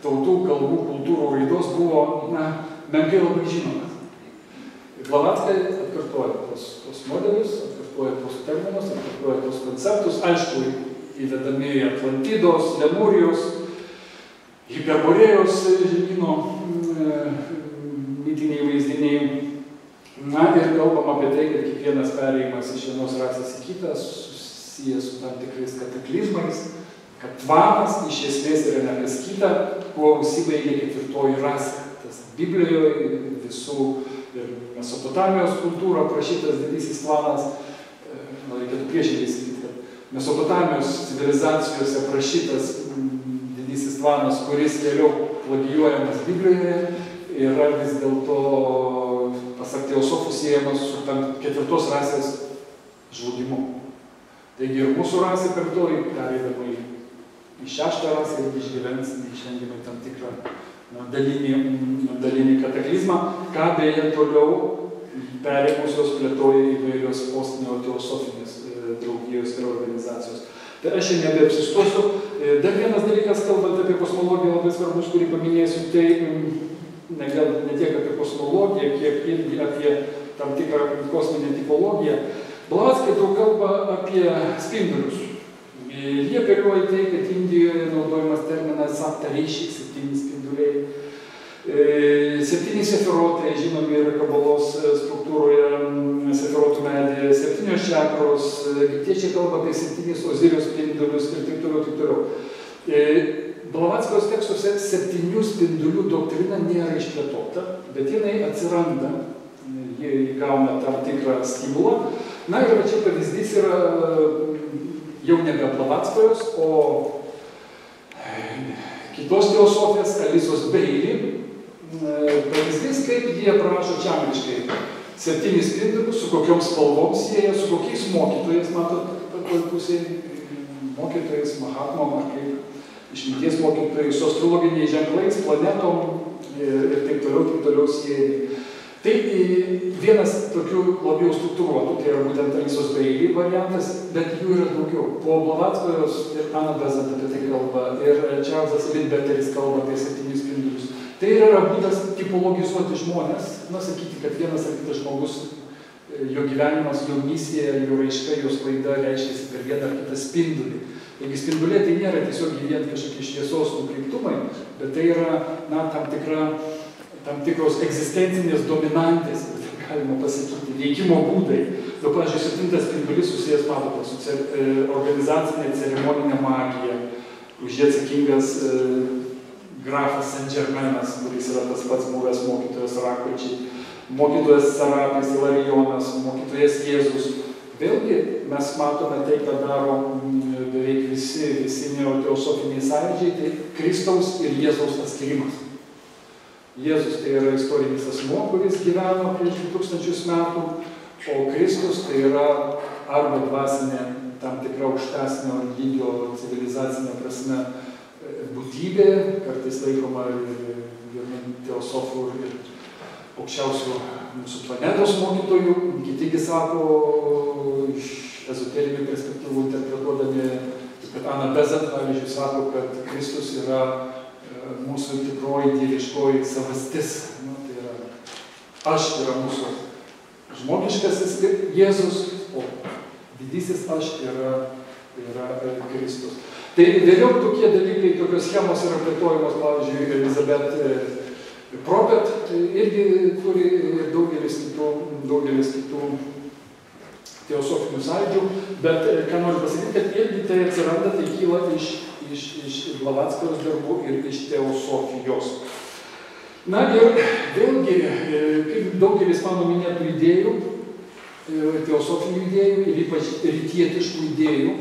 tautų, kalbų, kultūrų raidos buvo menkai labai žinomas. Blavatskai atkartoja tos modelius, atkartoja tos terminus, atkartoja tos konceptus, aišku, įvedami Atlantidos, Lemūrijos, Hiperborėjos žemyno mitiniai vaizdiniai. Na ir kalbam apie tai, kad kiekvienas perėjimas iš vienos rasės į kitą susijęs su tam tikrais kataklizmais, kad tvanas iš esmės yra ne kas kita, kuo užsibaigė ketvirtoji rasė. Tas Biblijoje visų ir Mesopotamijos kultūra aprašytas didysis tvanas, reikėtų priešingai sakyti, kad Mesopotamijos civilizacijose aprašytas didysis tvanas, kuris vėliau plagijuojamas Biblijoje, yra vis dėlto, pasak teosofų, siejamas su tam ketvirtos rasės žlugimu. Taigi ir mūsų rasė penktoji, pereidama į šeštą rasę, irgi išgyvens neišvengiamai tam tikrą dalinį kataklizmą, ką beje toliau perėmusios plėtoja įvairios postneoteosofinės draugijos ir organizacijos. Tai aš čia nebeapsistosiu. Dar vienas dalykas, kalbant apie kosmologiją, labai svarbus, kurį paminėsiu, tai ne tiek apie kosmologiją, kiek irgi apie tam tikrą kosminę tipologiją. Blavatskai daug kalba apie spindulius. Jie apeliuoja tai, kad Indijoje naudojamas terminas saptaryšiai, 7 spinduliai. 7 sefirotai, žinomi yra kabalos struktūroje, sefirotų medyje, 7 čakros, egiptiečiai kalba apie 7 Ozirijos spindulius ir taip toliau, taip toliau. Blavatskos tekstuose 7 spindulių doktrina nėra išplėtota, bet jinai atsiranda, jie įgauna tam tikrą stimulą. Na ir čia pavyzdys yra jau nebe Blavatskojos, o kitos teosofės Alisos Bailey. Pavyzdys, kaip jie aprašo čia angliškai. 7 spindulius, su kokiom spalvom sieja, su kokiais mokytojais, matot, pusėje mokytojais, Mahatmom, ar kaip išminties mokytojais, su astrologiniais ženklais, planetom ir taip toliau sieja. Tai vienas tokių labiau struktūruotų, tai yra būtent Alisos Bailey variantas, bet jų yra daugiau. Po Blavatskojos ir Anna Besant apie tai kalba, ir Čarlzas Lindbeteris kalba apie 7 spindulius. Tai yra būdas tipologizuoti žmonės, sakyti, kad vienas ar kitas žmogus, jo gyvenimas, jo misija, jo raiška, jo sklaida reiškiasi per vieną ar kitą spindulį. Taigi spindulė tai nėra tiesiog vien kažkokie šviesos nukreiptumai, bet tai yra tam tikros egzistencinės dominantės, galima pasakyti, veikimo būdai. Nu, pavyzdžiui, 7 spindulys susijęs, matote, su organizacinė ceremoninė magija. Už jį atsakingas grafas Saint-Germainas, kuris yra tas pats buvęs mokytojas Rakočiai, mokytojas Sarapis, Ilarijonas, mokytojas Jėzus. Vėlgi mes matome tai, ką daro beveik visi neoteosofiniai sąjūdžiai, tai Kristaus ir Jėzaus atskirimas. Jėzus tai yra istorinis asmuo, kuris gyveno prieš 2000 metų, o Kristus tai yra arba dvasinė, tam tikra aukštesnio lygio civilizacinė prasme būtybė, kartais laikoma ir teosofų ir aukščiausių mūsų planetos mokytojų. Kitigi sako, iš ezoterinių perspektyvų interpretuodami, kad Anna Besant, pavyzdžiui, sako, kad Kristus yra mūsų tikroji dieviškoji savastis. Tai yra, aš yra mūsų žmogiškasis Jėzus, o didysis aš yra Kristus. Tai vėliau tokie dalykai, tokios schemos yra plėtojamos, pavyzdžiui, Elizabeth Prophet irgi turi daugelis kitų teosofinių sąjūdžių, bet ką noriu pasakyti, kad irgi tai atsiranda, tai kyla iš Blavatskojos darbų ir iš teosofijos. Na ir vėlgi, kaip daugelis mano minėtų idėjų, teosofinių idėjų ir ypač rytietiškų idėjų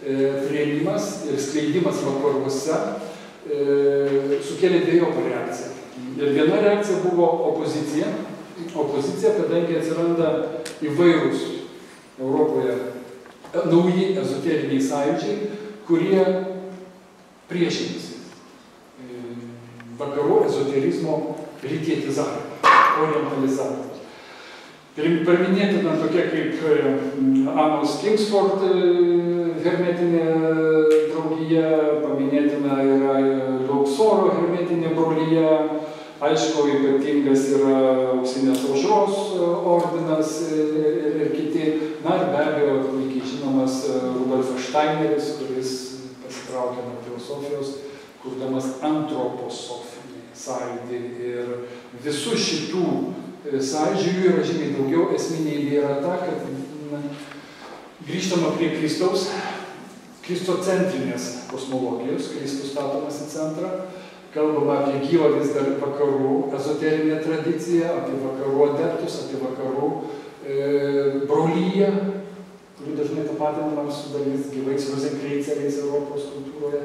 priėmimas ir skleidimas vakaruose sukėlė dvejopą reakciją. Ir viena reakcija buvo opozicija. Opozicija, kadangi atsiranda įvairūs Europoje nauji ezoteriniai sąjūdžiai, kurie priešinasi vakarų ezoterizmo rytietizavimą, orientalizavimą. Paminėtina tokia kaip Anos Kingsford hermetinė draugija, paminėtina yra Luxoro hermetinė brolyje, aišku, ypatingas yra Auksinės aušros ordinas ir kiti. Na ir be abejo, puikiai žinomas Rudolfas Steineris, kuris pasitraukė nuo filosofijos, kurdamas antroposofinį sąjūdį. Ir visų šitų sąjūdžių yra žymiai daugiau. Esminė idėja yra ta, kad grįžtama prie Kristaus, kristocentrinės kosmologijos, Kristus statomas į centrą, kalbama apie gyvą vis dar vakarų ezoterinę tradiciją, apie vakarų adeptus, apie vakarų brolyją, kuri dažnai tapatinama su dalis gyvais rozenkreiceriais Europos kultūroje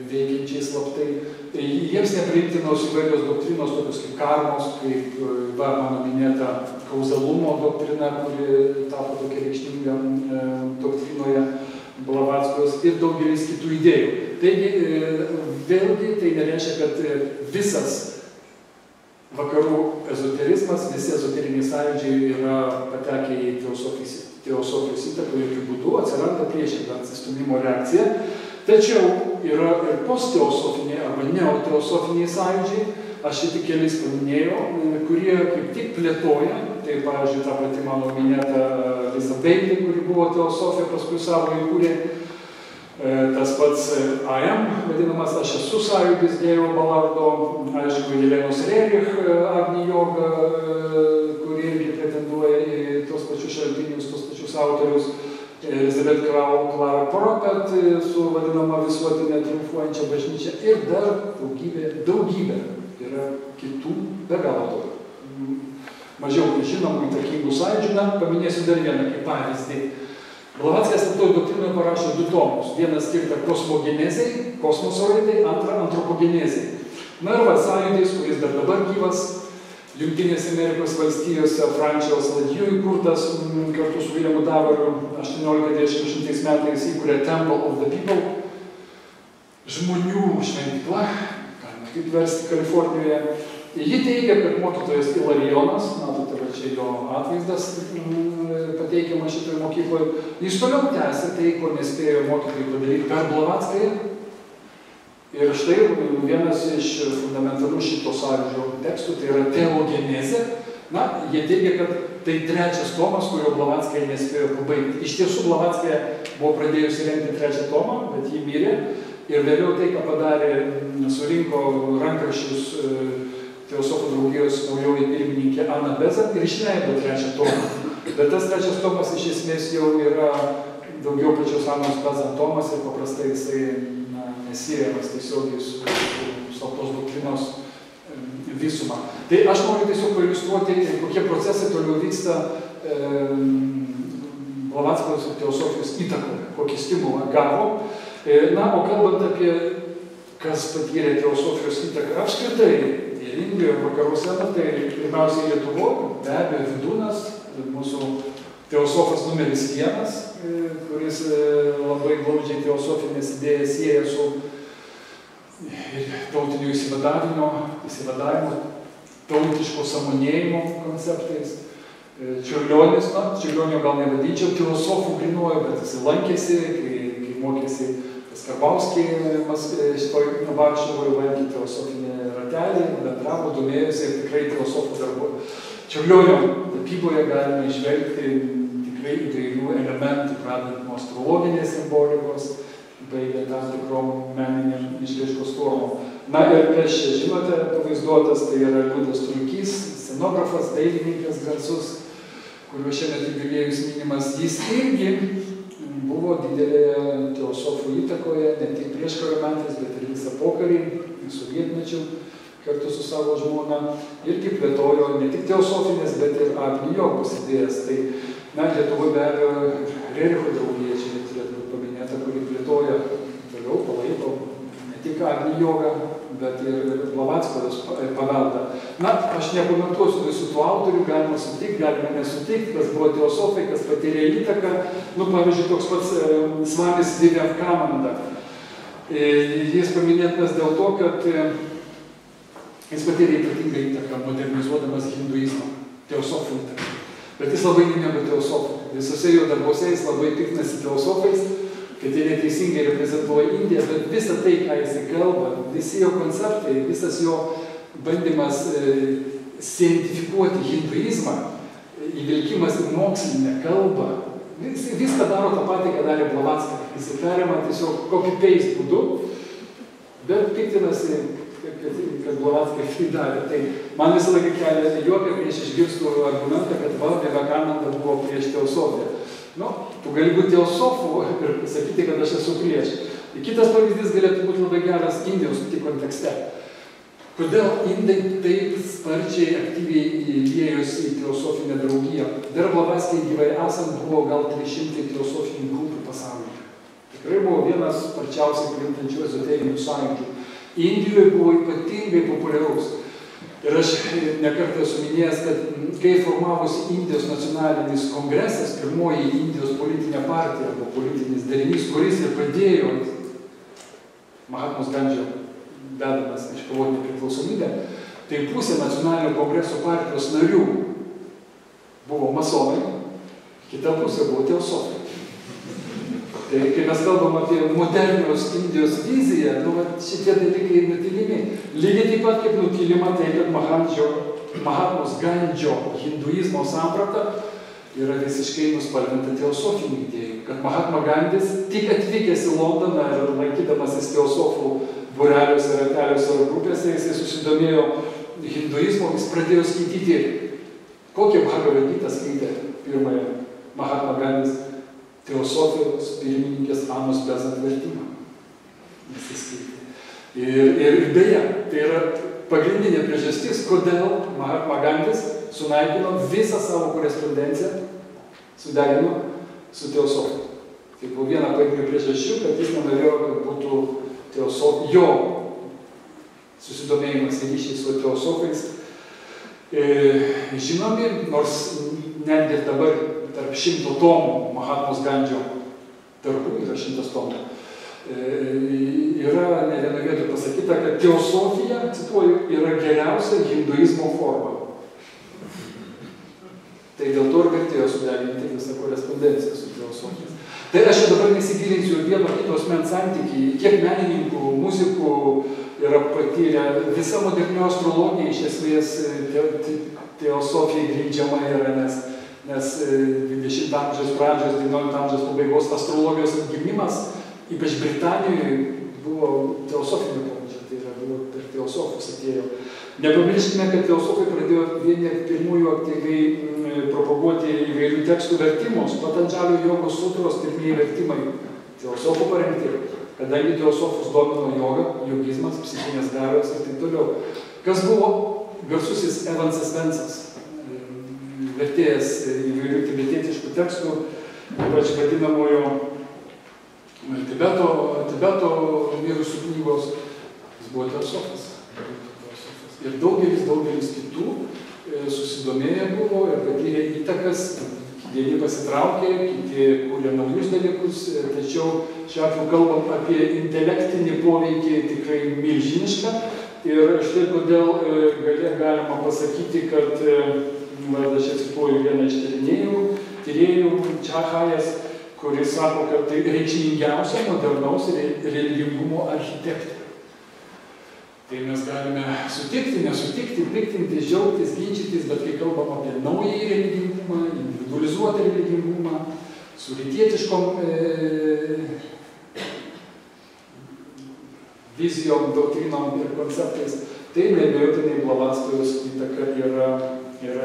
veikiančiais slaptai. Jiems nepriimtinos įvairios doktrinos, tokios kaip karmos, kaip mano minėta kauzalumo doktrina, kuri tapo tokia reikšminga doktrinoje Blavatskyjos ir daugelis kitų idėjų. Taigi, vėlgi, tai nereiškia, kad visas vakarų ezoterizmas, visi ezoteriniai sąjūdžiai yra patekę į teosofijos įtaką, jokių būdų atsiranda priešinga atsistumimo reakcija. Tačiau yra ir postteosofiniai arba neoteosofiniai sąjūdžiai, aš čia tik kelis paminėjau, kurie kaip tik plėtoja, tai pavyzdžiui, ta pati mano minėta Lisa Bailey, kuri buvo teosofija, paskui savo įkūrė, tas pats AM, vadinamas Aš esu sąjūdis, Dievo Balardo, aišku, Jelenos Rerich, Agni Joga, kuri irgi pretenduoja į tos pačius šaltinius, tos pačius autorius, Elizabeth Clara Propet su vadinama visuotinė triumfuojančia bažnyčia ir dar daugybė yra kitų be galo daug. Mažiau žinomų įtakingų sąjūdžių, paminėsiu dar vieną kaip pavyzdį. Blavatskas toj doktrinoje parašė 2 tomus. Vienas skirta kosmogenezei, kosmoso raidai, antrą antropogenezei. Na ir sąjūdis, kuris dar dabar gyvas, Jungtinėse Amerikos valstijose, Francijos Ladijų įkurtas kartu su Williamu Daveriu 1898 metais įkūrė Temple of the People, žmonių šventykla, galima taip versti Kalifornijoje. Ji teigia, kad mokytojas Ilarijonas, matote, va čia jo atvaizdas pateikiamas šitoje mokykloje, jis toliau tęsė tai, ko nespėjo mokytojai padaryti per Blavatskają. Ir štai vienas iš fundamentalių šito sąjūdžio tekstų, tai yra teogenezė. Na, jie teigia, kad tai 3 tomas, kurio Blavatskaja nespėjo pabaigti. Iš tiesų, Blavatskaja buvo pradėjusi rengti 3 tomą, bet ji mirė. Ir vėliau tai, ką padarė, surinko rankraščius Teosofų draugijos naujoji pirmininkė Ana Bezat ir išleido 3 tomą. Bet tas 3 tomas iš esmės jau yra daugiau pačios Anos Bezat tomas ir paprastai jisai nesiejamas tiesiogiai su slaptos doktrinos visumą. Tai aš noriu tiesiog pailiustruoti, kokie procesai toliau vyksta Blavatskijos ir teosofijos įtakoje, kokį stimulą gavo. Na, o kalbant apie, kas patyrė teosofijos įtaką apskritai, Indijoje ir vakaruose, tai pirmiausiai Lietuvoje, be abejo Vidūnas, mūsų teosofas numeris 1, kuris labai glaudžiai teosofinės idėjas sieja su tautiniu įsivadavimu, tautiško sąmonėjimo konceptais. Čiurlionis, Čiurlionio gal nevadinčiau teosofų grynuoju, bet jis lankėsi, kai mokėsi Karbauskiai šitoj Varšuvoje, lankė teosofinį ratelį, bendravo, domėjosi ir tikrai teosofų darbu. Čiurlionio tapyboje galime išvelgti tikrai įvairių elementų, pradedant nuo astrologinės simbolikos, baigiant tam tikrom meninėm išraiškos formom. Na ir prieš čia žinote, pavaizduotas tai yra Liudas Truikys, scenografas, dailininkas garsus, kuriuo šiandien jubiliejus minimas. Jis irgi buvo didelė teosofų įtakoje, ne tik prieškario metais, bet ir visą pokarį, sovietmečių, kartu su savo žmona, irgi plėtojo ne tik teosofinės, bet ir Agni Jogos idėjas. Tai, na, Lietuvoje be abejo Rericho draugija čia turėtų paminėta, kuri plėtoja toliau, palaiko ne tik Agni Jogą, bet ir Blavatskijos paveldą. Na, aš nekomentuosiu visų tų autorių, galima sutikti, galima nesutikti, kas buvo teosofai, kas patyrė įtaką. Nu, pavyzdžiui, toks pats Svamis Vivian Kamanda. Jis paminėtinas dėl to, kad jis patyrė ypatingą įtaką modernizuodamas hinduizmą, teosofų įtaką. Bet jis labai nemėgo teosofų. Visose jo darbuose jis labai piktinasi teosofais, kad jie neteisingai reprezentuoja Indiją, bet visą tai, ką jis kalba, visi jo konceptai, visas jo bandymas scientifikuoti hinduizmą, įvilkimas į mokslinę kalbą, viską daro tą patį, ką darė Blavatsky. Jis perima tiesiog copy-paste būdu, bet piktinasi, kad Blavatsky tai darė. Tai man visą laiką kelia juoką, kai aš išgirstu argumentą, kad Vivekananda buvo prieš teosofiją. Nu, tu gali būti teosofu ir sakyti, kad aš esu prieš. Kitas pavyzdys galėtų būti labai geras Indijos kontekste. Kodėl indai taip sparčiai aktyviai įliejosi į teosofinę draugiją? Dar Blavatsky gyvai esant buvo gal 300 teosofinių grupių pasaulyje. Tikrai buvo vienas sparčiausiai plintančių ezoterinių sąjungų. Indijoje buvo ypatingai populiarus. Ir aš nekartą esu minėjęs, kad kai formavosi Indijos nacionalinis kongresas, pirmoji Indijos politinė partija arba politinis darinys, kuris ir pradėjo Mahatmos Gandžio vedamas iškovoti nepriklausomybę, tai pusė nacionalinio kongreso partijos narių buvo masonai, kita pusė buvo teosofai. Tai kai mes kalbam apie modernios Indijos viziją, šitie dalykai nutylimi. Lygiai taip pat kaip nutylima tai, kad Mahatmos Gandžio hinduizmo samprata yra visiškai nuspalvinta teosofinių idėjų. Kad Mahatma Gandis tik atvykęs į Londoną ir lankydamasis teosofų būreliuose, rateliuose ar grupėse, jisai susidomėjo hinduizmo, jis pradėjo skaityti, kokią Bhagavad Gitą skaitė pirmąją Mahatma Gandis teosofijos pirmininkės Anos Bezant vertimą. Ir beje, tai yra pagrindinė priežastis, kodėl Mahatma Gandis sunaikino visą savo korespondenciją, suderino su teosofija. Tai buvo viena pagrindinių priežasčių, kad jis nenorėjo, kad būtų jo susidomėjimas ir ryšiai su teosofais žinomi, nors netgi dabar tarp 100 tomų Mahatmos Gandžio darbų, yra 100 tomų, yra ne viena vieta pasakyta, kad teosofija, cituoju, yra geriausia hinduizmo forma. Tai dėl to ir vertėjo sudeginti visą korespondenciją su teosofijos. Tai aš jau dabar nesigilinsiu vieno kito asmens santykį, kiek menininkų, muzikų yra patyrę. Visa modernio astrologija iš esmės teosofijai grindžiama yra, nes 20 amžiaus pradžios, 19 amžiaus pabaigos astrologijos atgimimas, ypač Britanijoje, buvo teosofinio pobūdžio, tai yra buvo per teosofus atėjo. Nepamirškime, kad teosofai pradėjo vieni pirmųjų aktyviai propaguoti įvairių tekstų vertimus. Patandžalio jogos sutros pirmieji vertimai teosofų parengti, kadangi teosofus domino joga, jogizmas, psichinės galios ir taip toliau. Kas buvo garsusis Evansas Vensas, vertėjas įvairių tibetietiškų tekstų, ypač vadinamojo Tibeto mirusių knygos, jis buvo teosofas. Ir daugelis kitų susidomėję buvo ir patyrė įtakas, vieni pasitraukė, kiti kūrė naujus dalykus, tačiau šiuo atveju kalbam apie intelektinį poveikį tikrai milžinišką. Ir štai kodėl galima pasakyti, kad, aš cituoju vieną iš tyrėjų, Čahajas, kuris sako, kad tai reikšmingiausia modernaus religingumo architektė. Tai mes galime sutikti, nesutikti, piktinti, džiaugtis, ginčytis, bet kai kalbam apie naująjį religingumą, individualizuotą religingumą, su rytietiškom vizijom, doktrinom ir konceptais, tai neabejotinai Blavatskyjos įtaka yra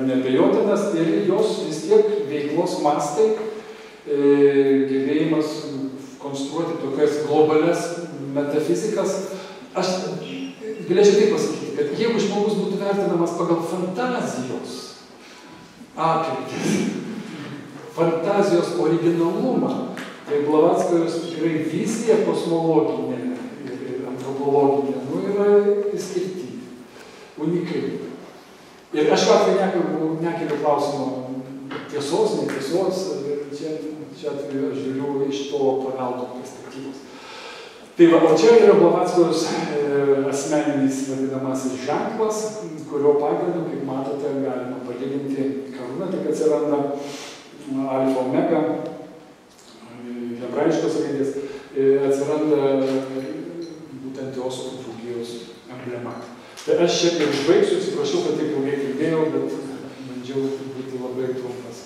neabejotinas ir jos vis tiek veiklos mastai, gebėjimas konstruoti tokias globalias metafizikas. Aš galėčiau taip pasakyti, kad jeigu žmogus būtų vertinamas pagal fantazijos apimtis, fantazijos originalumą, tai Blavatskyjos tikrai vizija kosmologinė ir antropologinė yra išskirtinė, unikali. Ir aš nekeliu klausimo tiesos, netiesos, čia atveju aš žiūriu iš to paveldo perspektyvos. Tai va, o čia yra Blavatskyjos asmeninis vadinamasis ženklas, kurio pagrindu, kaip matote, galima palyginti karūną, tik atsiranda alfa omega, hebrajiškos raidės, atsiranda būtent Teosofų draugijos emblema. Tai aš šiek tiek užbaigsiu, atsiprašau, kad taip ilgai kalbėjau, bet bandžiau būti labai trumpas.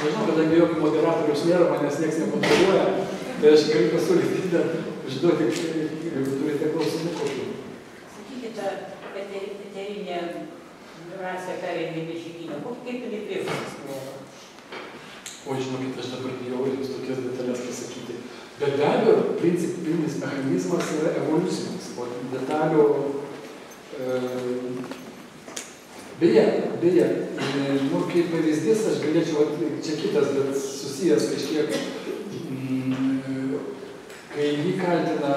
Nežinau, kadangi jokio moderatorius nėra, manęs nieks nekontroliuoja, tai aš galiu pasiūlyti užduoti, jeigu turite klausimų kokių. Sakykite, eterinė rasė perėjimai bešykinė, kaip jinai priežastis buvo? O žinokit, aš dabar bijau jums tokias detalės pasakyti. Bet be abejo, principinis mechanizmas yra evoliucinis. O detalių... Beje, kaip pavyzdys, aš galėčiau, čia kitas, bet susijęs kažkiek, kai jį kaltina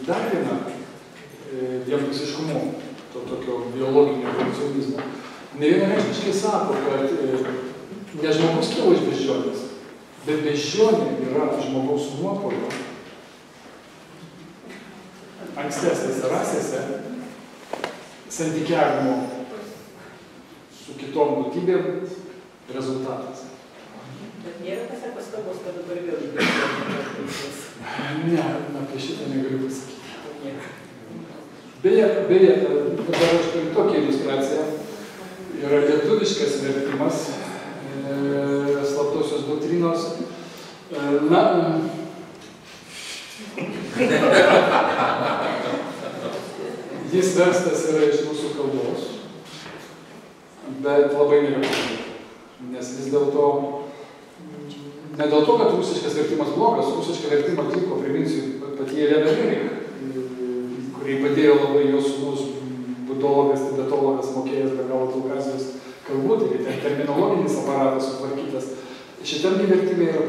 Darviną vienpusiškumu, to tokio biologinio evoliucionizmo, nevienareikšmiškai sako, kad ne žmogus kilo iš beždžionės, bet beždžionė yra žmogaus nuopuolio ankstesnėse rasėse santykiavimo su kitom būtybėm rezultatas. Bet nėra tokios kalbos, kad dabar vėl įdėlės. Ne, apie šitą negaliu pasakyti. Beje, dabar aš turiu tokią iliustraciją. Yra lietuviškas vertimas slaptosios doktrinos. Na, jis verstas yra iš mūsų kalbos, bet labai nerekomenduoju. Nes vis dėlto, ne dėl to, kad rusiškas vertimas blogas, rusišką vertimą atliko, priminsiu, pati Elena Lirik, kuriai padėjo labai jos sūnus budologas, tibetologas, mokėjęs be galo daug Azijos kalbų, tai terminologinis aparatas sutvarkytas. Šitam vertimė yra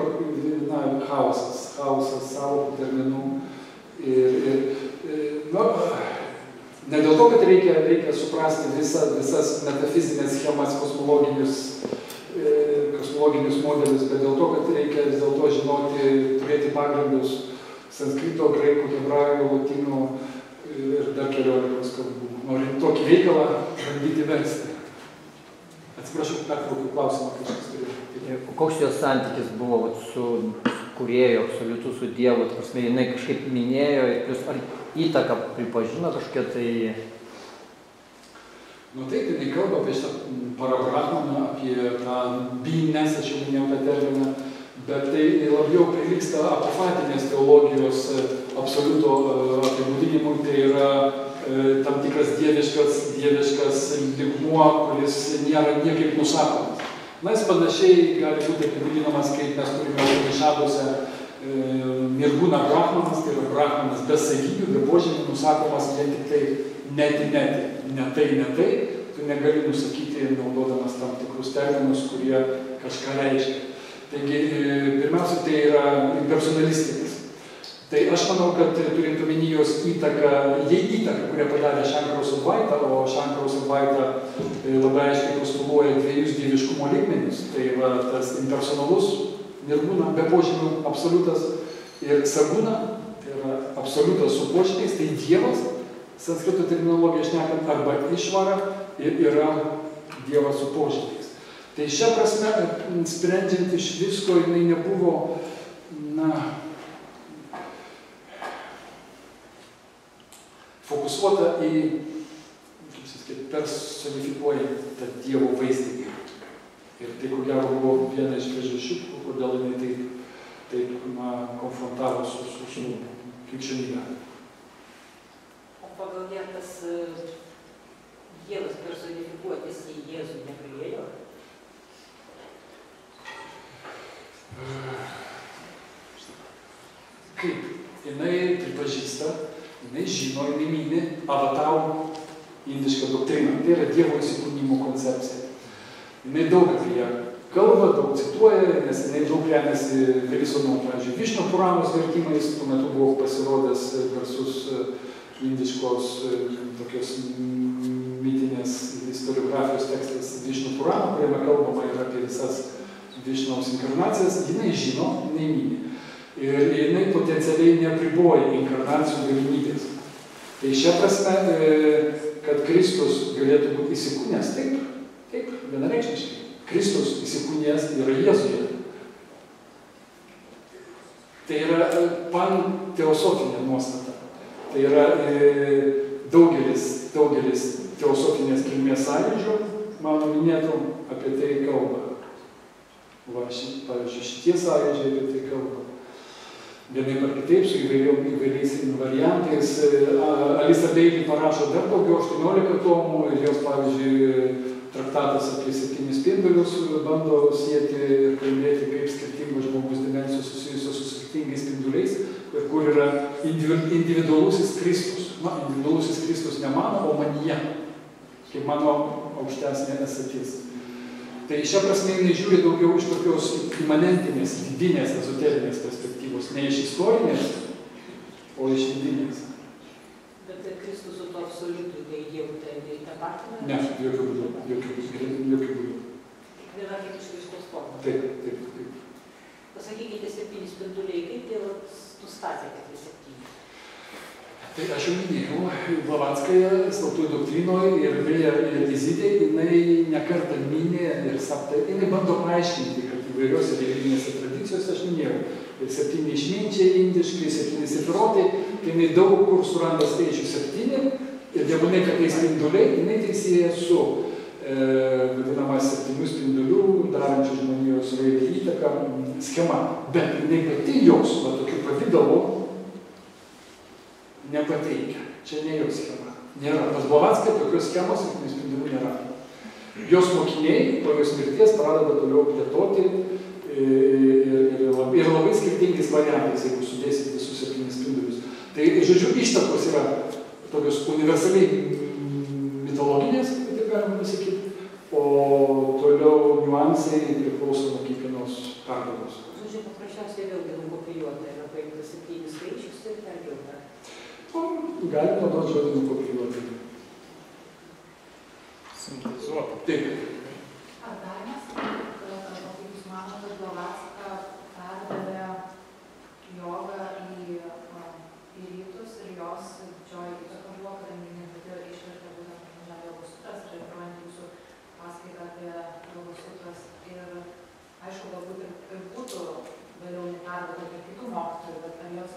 chaosas, sąvokų terminų. Ne dėl to, kad reikia suprasti visas metafizinės schemas, kosmologinius modelius, bet dėl to, kad reikia vis dėlto žinoti, turėti pagrindus sanskrito, graikų, hebrajų, lotynų ir dar 14 kalbų. Norint tokį veikalą bandyti versti. Atsiprašau, pertraukiu klausimą, kažkas turi. Koks jos santykis buvo su kūrėju, absoliutu su Dievu, prasme, jinai kažkaip minėjo ir plus ar įtaką pripažino kažkokią tai... Nu taip, jinai kalba apie šitą parabrahmaną, apie tą bynės, aš jau minėjau tą terminą, bet tai labiau prilygsta apofatinės teologijos absoliuto apibūdinimui, tai yra tam tikras dieviškas lygmuo, kuris nėra niekaip nusakomas. Na, jis panašiai gali būti apibūdinamas, kaip mes turime Upanišaduose Nirguna Brahmanas, tai yra Brahmanas be savybių, be požymių, nusakomas vien tik tai netai, tu negali nusakyti, naudodamas tam tikrus terminus, kurie kažką reiškia. Taigi, pirmiausia, tai yra impersonalistinis. Tai aš manau, kad turint omeny jos įtaką, kurią padarė Šankaras ir Vaita, o Šankaras ir Vaita labai aiškiai postuluoja dviejus dieviškumo lygmenis. Tai yra tas impersonalus nirguna, be požymių, absoliutas, ir saguna, tai yra absoliutas su požymiais, tai Dievas, sanskrito terminologija šnekant, arba išvara, ir yra Dievas su požymiais. Tai šią prasme, sprendžiant iš visko, jinai nebuvo, fokusuota į, kaip sakyti, personifikuojant Dievo vaizdinį. Ir tai, ko gero, buvo viena iš priežasčių, kodėl jinai taip konfrontavo su krikščionybė. O pagal ją tas Dievas personifikuotis į Jėzų negalėjo? Kaip? Jinai pripažįsta, jinai žino, jinai mini avatarų indišką doktriną. Tai yra Dievo įsikūnimo koncepcija. Jinai daug apie ją kalba, daug cituoja, nes jinai daug remiasi Vilisono, pavyzdžiui, Višnu Puranos vertimais. Tuo metu buvo pasirodęs garsus indiškos tokios mitinės istoriografijos tekstas Višnų Purana, kuriame kalbama yra apie visas Višnaus inkarnacijas, jinai žino, jinai mini. Ir jinai potencialiai neapriboja inkarnacijų galimybės. Tai šia prasme, kad Kristus galėtų būti įsikūnęs, taip, vienareikšmiškai. Kristus įsikūnęs yra Jėzuje. Tai yra panteosofinė nuostata. Tai yra daugelis teosofinės kilmės sąjūdžių, mano minėtų, apie tai kalba. Va, pavyzdžiui, šitie sąjūdžiai apie tai kalba. Vienaip ar kitaip, su įvairiais variantais. Alisa Bailey parašo dar daugiau, 18 tomų, ir jos, pavyzdžiui, traktatas apie 7 spindulius bando sieti ir kalbėti, kaip skirtingos žmogus dimensijos susijusios su skirtingais spinduliais, ir kur yra individualusis Kristus. Na, individualusis Kristus ne mano, o manyje, kaip mano aukštesnė esatis. Tai šią prasme jinai žiūri daugiau iš tokios imanentinės, vidinės, ezoterinės perspektyvos, ne iš istorinės, o iš vidinės. Bet Kristus su to absoliutu, tai Dievu tai tapatina? Ne, jokių būdų. Yra kaip iš Kristus forma. Taip. Pasakykite 7 spinduliai, kaip Dievas nustatė, kad jie 7? Tai aš jau minėjau, Blavatskaja, slaptųjų doktrinoje ir beje, ir Izidė, jinai nekartą minė ir sapta, jinai bando paaiškinti, kad įvairiuose religinėse tradicijose, aš minėjau, 7 išminčiai indiškai, 7 sefirotai, tai jinai daug kur suranda skaičių 7 ir nebūnai, kad tai spinduliai, jinai tai sieja su vadinamas 7 spindulių, darančių žmonijos raidai įtaką schema. Bet jinai pati jos, va tokių pavydalų, nepateikia. Čia ne jos schema. Nėra. Pas Blavatskai tokios schemos 7 spindulių nėra. Jos mokiniai po jos mirties pradeda toliau plėtoti ir labai skirtingais variantais, jeigu sudėsit visus 7 spindulius. Tai, žodžiu, ištakos yra tokios universaliai mitologinės, kaip galima pasakyti, o toliau niuansai priklauso nuo kiekvienos pergalvos. Žodžiu, paprasčiausiai vėlgi nukopijuota yra paimtas 7 skaičius ir perkelta. Galime naudoti žodį nukopijuoti. Sintetizuota. Taip. Ar galima sakyti, kad jūs manote, kad Blavatska perdavė jogą į rytus ir jos didžioji įtaka buvo, kadangi jinai pati išvertė būtent Jogos sutras, referuojant jūsų paskaitą apie Jogos sutras. Ir aišku, galbūt ir būtų vėliau neperdavę apie kitų mokytojų, bet ar jos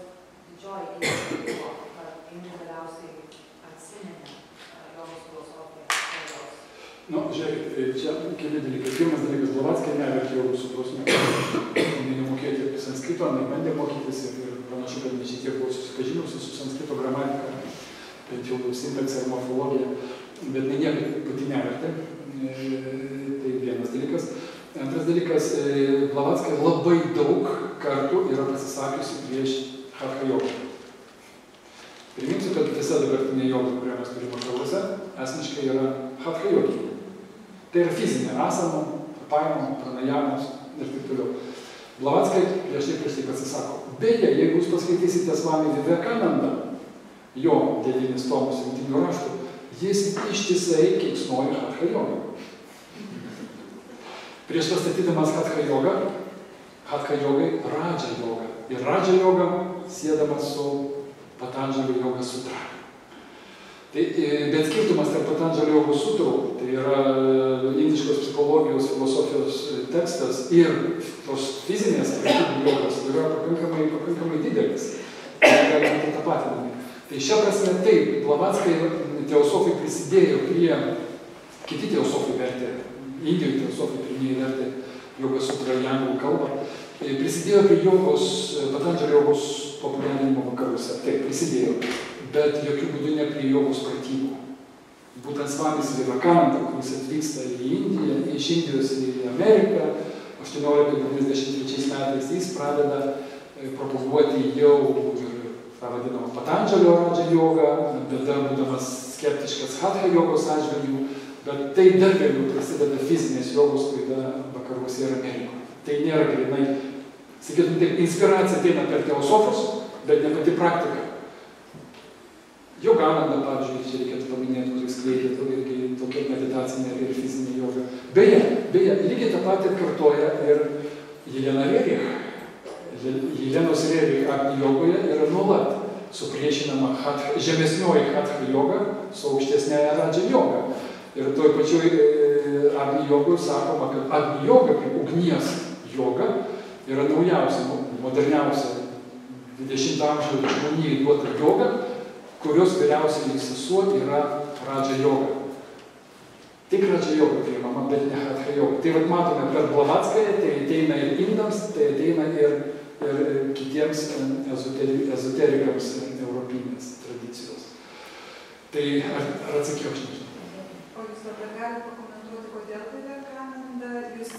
didžioji įtaka buvo, kad jinai galiausiai atsiminė Jogos filosofiją. Žiūrėkit, čia keli dalykai. Pirmas dalykas, Blavatskai nevertė Jogos sutros, nemokėti apie sanskrito, nebandė mokytis ir panašu, kad ne šiek tiek buvo susipažinusi su sanskrito gramatika, bent jau sintaksė ir morfologija, bet niekaip pati nevertė. Tai vienas dalykas. Antras dalykas, Blavatskai labai daug kartų yra pasisakiusi prieš hatha jogą. Priminsiu, kad visa dabartinė joga, kurią mes turime kalbose, esmiškai yra hatha joga. Tai yra fizinė asana, paimo, pranajamos ir taip toliau. Blavatskai prieš tai pasisako. Beje, jeigu jūs paskaitysite Swami Vivekanandą, jo 9 tomus rimtinių raštų, jis ištisai keiksnoja hatha jogą. Prieš pastatydamas hatha jogai Raja joga. Ir Raja joga siedamas su Patanžalio joga sutra. Bet skirtumas tarp Patanžalio jogos sutrų, tai yra indiškos psichologijos, filosofijos tekstas ir tos fizinės jogos yra pakankamai didelis. Gali būti tapatinami. Tai šia prasme taip, Blavatskai teosofai prisidėjo prie, kiti teosofai vertė, Indijos teosofai pirmieji vertė jogos sutrą į anglų kalbą, prisidėjo prie jogos, Patanžalio jogos populiarinimo vakaruose. Taip, prisidėjo. Bet jokių būdų ne prie jogos pratybų. Būtent Svamis Vivekananda, kuris atvyksta į Indiją, iš Indijos į Ameriką, 1893 metais jis pradeda propaguoti jau tą vadinamą Patanžalio Raja jogą, bet dar būdamas skeptiškas hatha jogos atžvilgių, bet tai dar vėliau prasideda fizinės jogos klaida vakaruose ir Amerikoje. Tai nėra grinai, sakytum, taip, inspiracija ateina per teosofus, bet ne pati praktika. Jogananda, pavyzdžiui, čia reikėtų paminėti, kuris skleidė irgi tokia meditacinė ir fizinė joga. Beje, lygiai tą patį atkartoja ir Jelena Rerich. Jelenos Rerich Agni jogoje yra nuolat supriešinama žemesnioji hatha joga su aukštesnėje radža joga. Ir toj pačioj Agni jogoje sakoma, kad Agni joga, kaip ugnies joga, yra naujausia, moderniausia 20 amžiaus žmonijai duota joga, kurios vyriausiai sesuo yra radža joga. Tik radža joga priimama, bet ne hatha joga. Tai vat matome per Blavatskąją, tai ateina ir indams, tai ateina ir kitiems ezoterikams europinės tradicijos. Tai ar atsakiau aš nežinau? O jūs dabar galite pakomentuoti, kodėl tai Vivekananda jūs